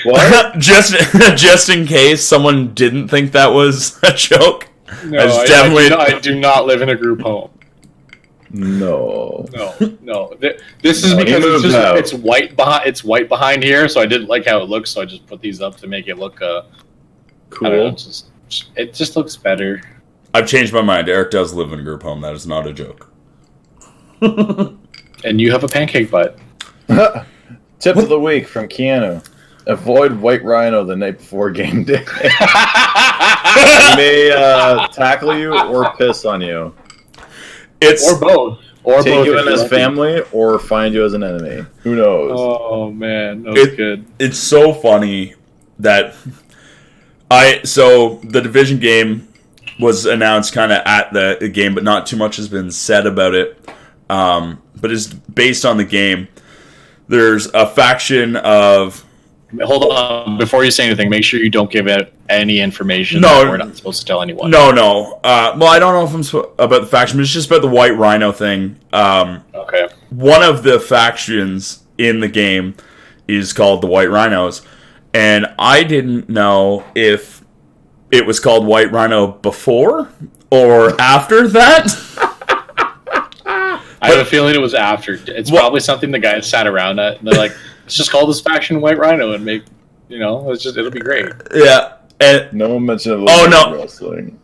S4: What?
S1: just in case someone didn't think that was a joke.
S3: No,
S1: I
S3: I do not live in a group home.
S4: No.
S3: No. This is because it's white behind. It's white behind here, so I didn't like how it looks. So I just put these up to make it look
S4: Cool.
S3: I don't know, it just looks better.
S1: I've changed my mind. Eric does live in a group home. That is not a joke.
S3: And you have a pancake butt.
S4: Tip of the week from Keanu. Avoid white rhino the night before game day. He may tackle you or piss on you.
S3: Or both. Or
S4: take
S3: both
S4: you in as family or find you as an enemy. Who knows?
S3: Oh man, that was good.
S1: It's so funny that so the Division game was announced kind of at the game, but not too much has been said about it. But it's based on the game. There's a faction of...
S3: Hold on, before you say anything, make sure you don't give out any information
S1: No.
S3: that we're not supposed to tell anyone.
S1: No. Well, I don't know if I'm about the faction, but it's just about the White Rhino thing.
S3: Okay.
S1: One of the factions in the game is called the White Rhinos, and I didn't know if it was called White Rhino before or after that.
S3: I have a feeling it was after. It's probably something the guys sat around at, and they're like, let's just call this faction White Rhino and make, it'll be great.
S1: Yeah. And
S4: no one mentioned
S1: no.
S4: wrestling.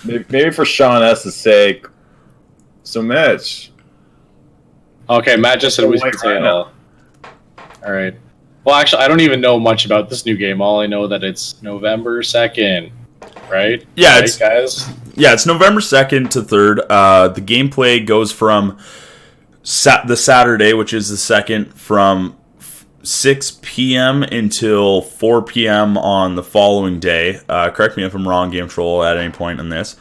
S4: Maybe for Sean S.'s sake. So, Mitch.
S3: Okay, Matt just said we should say it all. All right. Well, actually, I don't even know much about this new game. All I know that it's November 2nd, right?
S1: Yeah,
S3: right, guys.
S1: Yeah, it's November 2nd to 3rd. The gameplay goes from the Saturday, which is the 2nd, from 6 p.m. until 4 p.m. on the following day. Correct me if I'm wrong, Game Troll, at any point in this.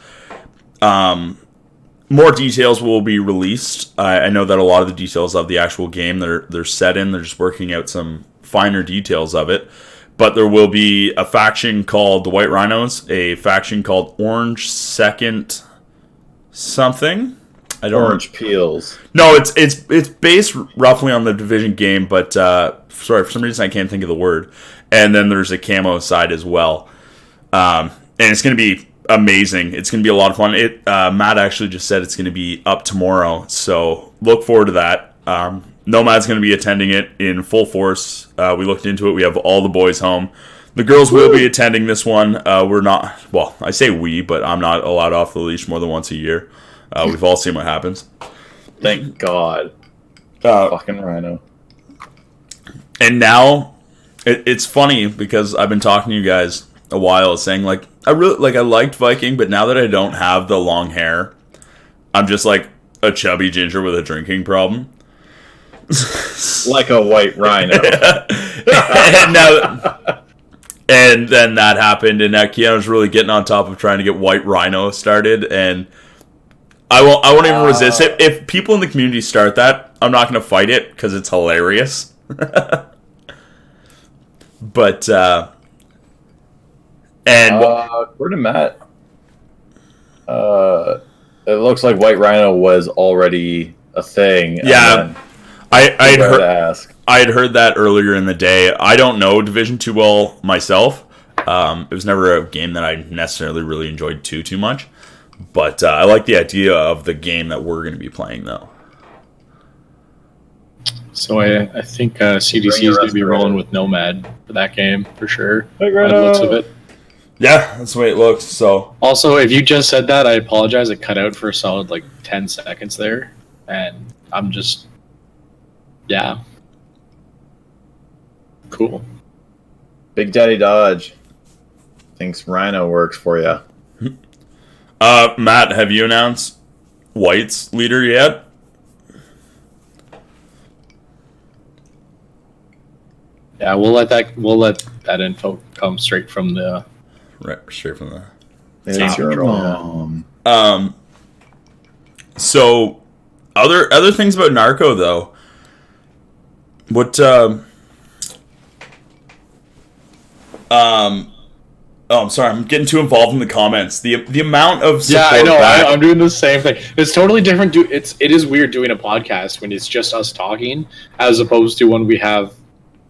S1: More details will be released. I know that a lot of the details of the actual game they're set in. They're just working out some finer details of it. But there will be a faction called the White Rhinos, a faction called Orange Second something. I don't
S4: Orange Peels.
S1: No, it's based roughly on the Division game, but sorry, for some reason I can't think of the word. And then there's a camo side as well. And it's going to be amazing. It's going to be a lot of fun. Matt actually just said it's going to be up tomorrow, so look forward to that. Nomad's going to be attending it in full force. We looked into it. We have all the boys home. The girls will be attending this one. We're not, well, I say we, but I'm not allowed off the leash more than once a year. We've all seen what happens.
S4: Thank God. Fucking Rhino.
S1: And now, it's funny because I've been talking to you guys a while saying, I liked Viking, but now that I don't have the long hair, I'm just like a chubby ginger with a drinking problem.
S4: Like a White Rhino.
S1: and then that happened, and now Keanu's really getting on top of trying to get White Rhino started, and I won't even resist it. If people in the community start that, I'm not going to fight it because it's hilarious. But
S4: according to Matt, it looks like White Rhino was already a thing.
S1: Yeah, I had heard that earlier in the day. I don't know Division 2 well myself. It was never a game that I necessarily really enjoyed too much. But I like the idea of the game that we're going to be playing, though.
S3: So I think CDC is going to be rolling with Nomad for that game, for sure.
S4: Hey,
S3: by the looks of it.
S1: Yeah, that's the way it looks. So
S3: Also, if you just said that, I apologize. It cut out for a solid 10 seconds there, and I'm just, yeah, cool.
S4: Big Daddy Dodge thinks Rhino works for you.
S1: Matt, have you announced White's leader yet?
S3: Yeah, we'll let that info come straight from the.
S1: Right, straight from the.
S4: It's your mom.
S1: So, other things about Narco though. What? Oh, I'm sorry. I'm getting too involved in the comments. The amount of support.
S3: Yeah, I know.
S1: back-
S3: I'm doing the same thing. It's totally different. It is weird doing a podcast when it's just us talking, as opposed to when we have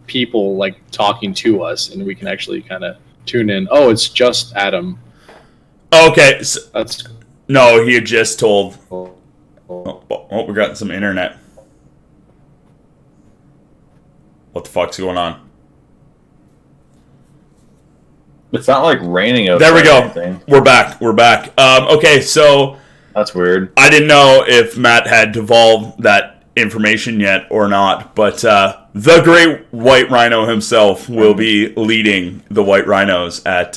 S3: people talking to us and we can actually kind of tune in. Oh, it's just Adam.
S1: Okay. So,
S3: That's
S1: no, he had just told. Oh, we got some internet. What the fuck's going on?
S4: It's not like raining out
S1: There we go.
S4: Anything.
S1: We're back. Okay, so
S4: That's weird.
S1: I didn't know if Matt had devolved that information yet or not, but the great White Rhino himself will be leading the White Rhinos at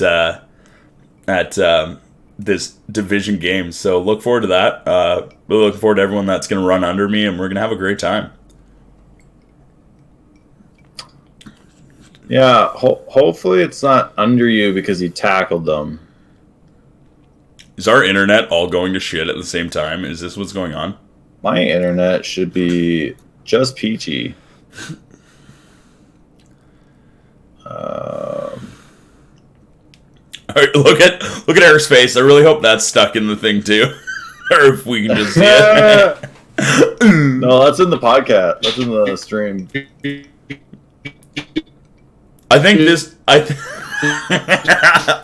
S1: this division game. So look forward to that. Really looking forward to everyone that's going to run under me, and we're going to have a great time.
S4: Yeah, hopefully it's not under you because you tackled them.
S1: Is our internet all going to shit at the same time? Is this what's going on?
S4: My internet should be just peachy.
S1: All right, look at Eric's face. I really hope that's stuck in the thing too, or if we can just see it.
S4: No, that's in the podcast. That's in the stream.
S1: I think this.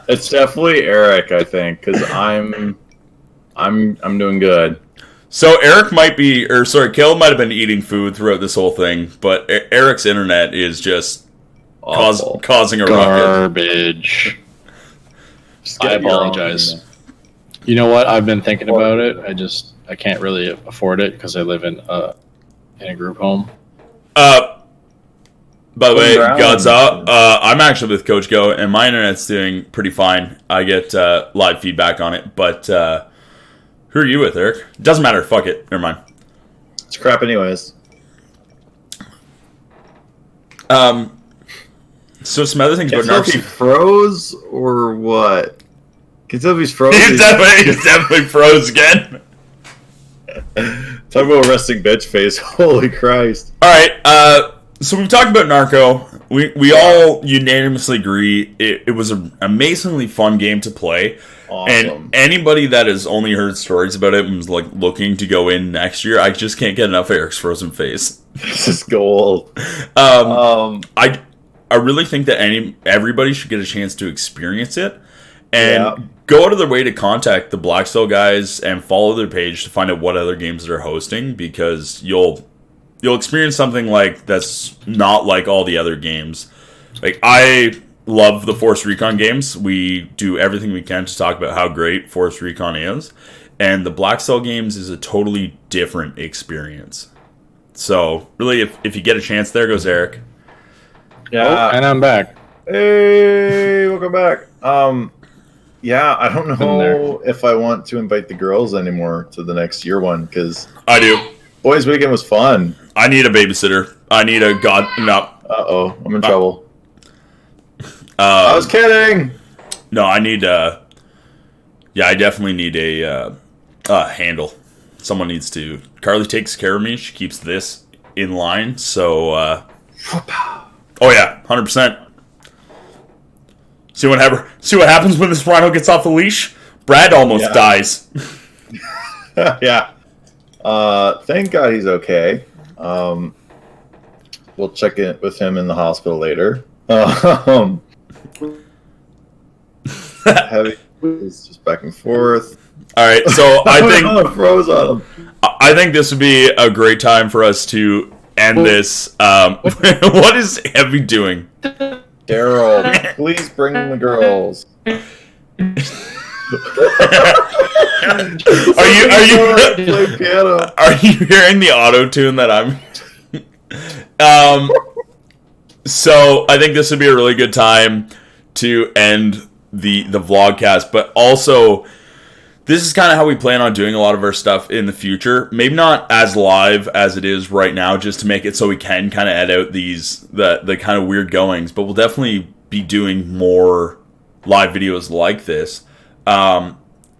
S4: It's definitely Eric, I think, because I'm doing good.
S1: So Eric might be, or sorry, Caleb might have been eating food throughout this whole thing, but Eric's internet is just
S4: Awful.
S1: causing a ruckus.
S3: garbage.
S4: Just
S3: I
S4: get your own
S3: apologize.
S4: internet.
S3: You know what? I've been thinking about it. I can't really afford it because I live in a group home.
S1: By the way,
S4: Brown.
S1: Godza, I'm actually with Coach Go, and my internet's doing pretty fine. I get live feedback on it, but who are you with, Eric? Doesn't matter. Fuck it. Never mind.
S4: It's crap anyways.
S1: So some other things
S4: Can't
S1: about
S4: tell if he
S1: Narco.
S4: froze or what. Can't tell if he's froze.
S1: He's definitely froze again.
S4: Talk about resting bitch face. Holy Christ.
S1: All right. So we've talked about Narco. We all unanimously agree it was an amazingly fun game to play.
S4: Awesome.
S1: And anybody that has only heard stories about it and was looking to go in next year, I just can't get enough of Eric's frozen face.
S4: This is gold.
S1: I really think that everybody should get a chance to experience it and
S4: Yeah.
S1: go out of their way to contact the Blackstone guys and follow their page to find out what other games they're hosting, because you'll experience something that's not like all the other games. I love the Force Recon games. We do everything we can to talk about how great Force Recon is, and the Blackstone games is a totally different experience. So really, if you get a chance, there goes Eric.
S4: Yeah.
S3: And I'm back.
S4: Hey, welcome back. Yeah, I don't
S3: Been
S4: know if I want to invite the girls anymore to the next year one, because
S1: I do.
S4: boys' weekend was fun.
S1: I need a babysitter. I need a no.
S4: Uh-oh, I'm in trouble.
S1: I
S4: I was kidding!
S1: No, I need I definitely need a handle. Someone needs to. Carly takes care of me. She keeps this in line. So, oh yeah, 100%. See what happens when this rhino gets off the leash. Brad almost dies.
S4: Yeah. Thank God he's okay. We'll check in with him in the hospital later. Heavy is just back and forth.
S1: All right, so I think
S4: froze on him.
S1: I think this would be a great time for us to end this. What is Heavy doing?
S4: Daryl, please bring the girls. Play piano.
S1: Are you hearing the auto tune that I'm? So I think this would be a really good time to end the vlogcast, but also this is kind of how we plan on doing a lot of our stuff in the future. Maybe not as live as it is right now, just to make it so we can kind of edit out the kind of weird goings. But we'll definitely be doing more live videos like this.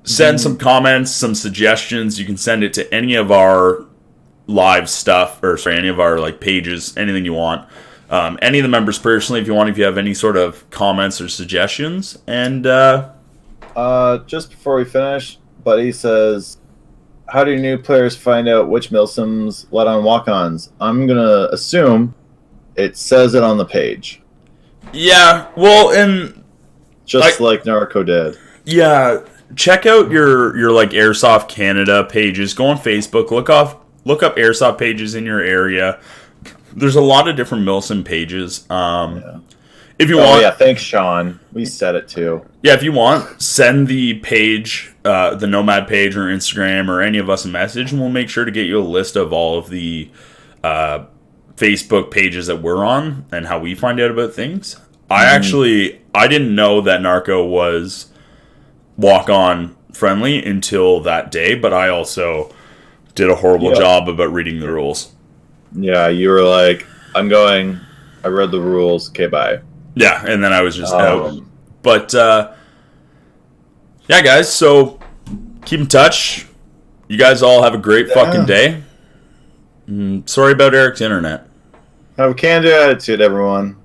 S1: Send some comments, some suggestions. You can send it to any of our live stuff, or sorry, any of our like pages, anything you want. Any of the members personally, if you have any sort of comments or suggestions. And
S4: just before we finish, Buddy says, how do new players find out which Milsims let on walk-ons? I'm gonna assume it says it on the page.
S1: Yeah, well, and
S4: just like Narco did.
S1: Yeah, check out your like Airsoft Canada pages. Go on Facebook, look up Airsoft pages in your area. There's a lot of different Milsim pages. If you want,
S4: yeah, thanks, Sean. We said it too.
S1: Yeah, if you want, send the page, the Nomad page or Instagram or any of us a message, and we'll make sure to get you a list of all of the Facebook pages that we're on and how we find out about things. I didn't know that Narco was walk-on friendly until that day, but I also did a horrible job about reading the rules.
S4: Yeah, you were like, I read the rules, okay, bye.
S1: Yeah, and then I was just out. But, yeah, guys, so keep in touch. You guys all have a great fucking day. Sorry about Eric's internet.
S4: Have a can-do attitude, everyone.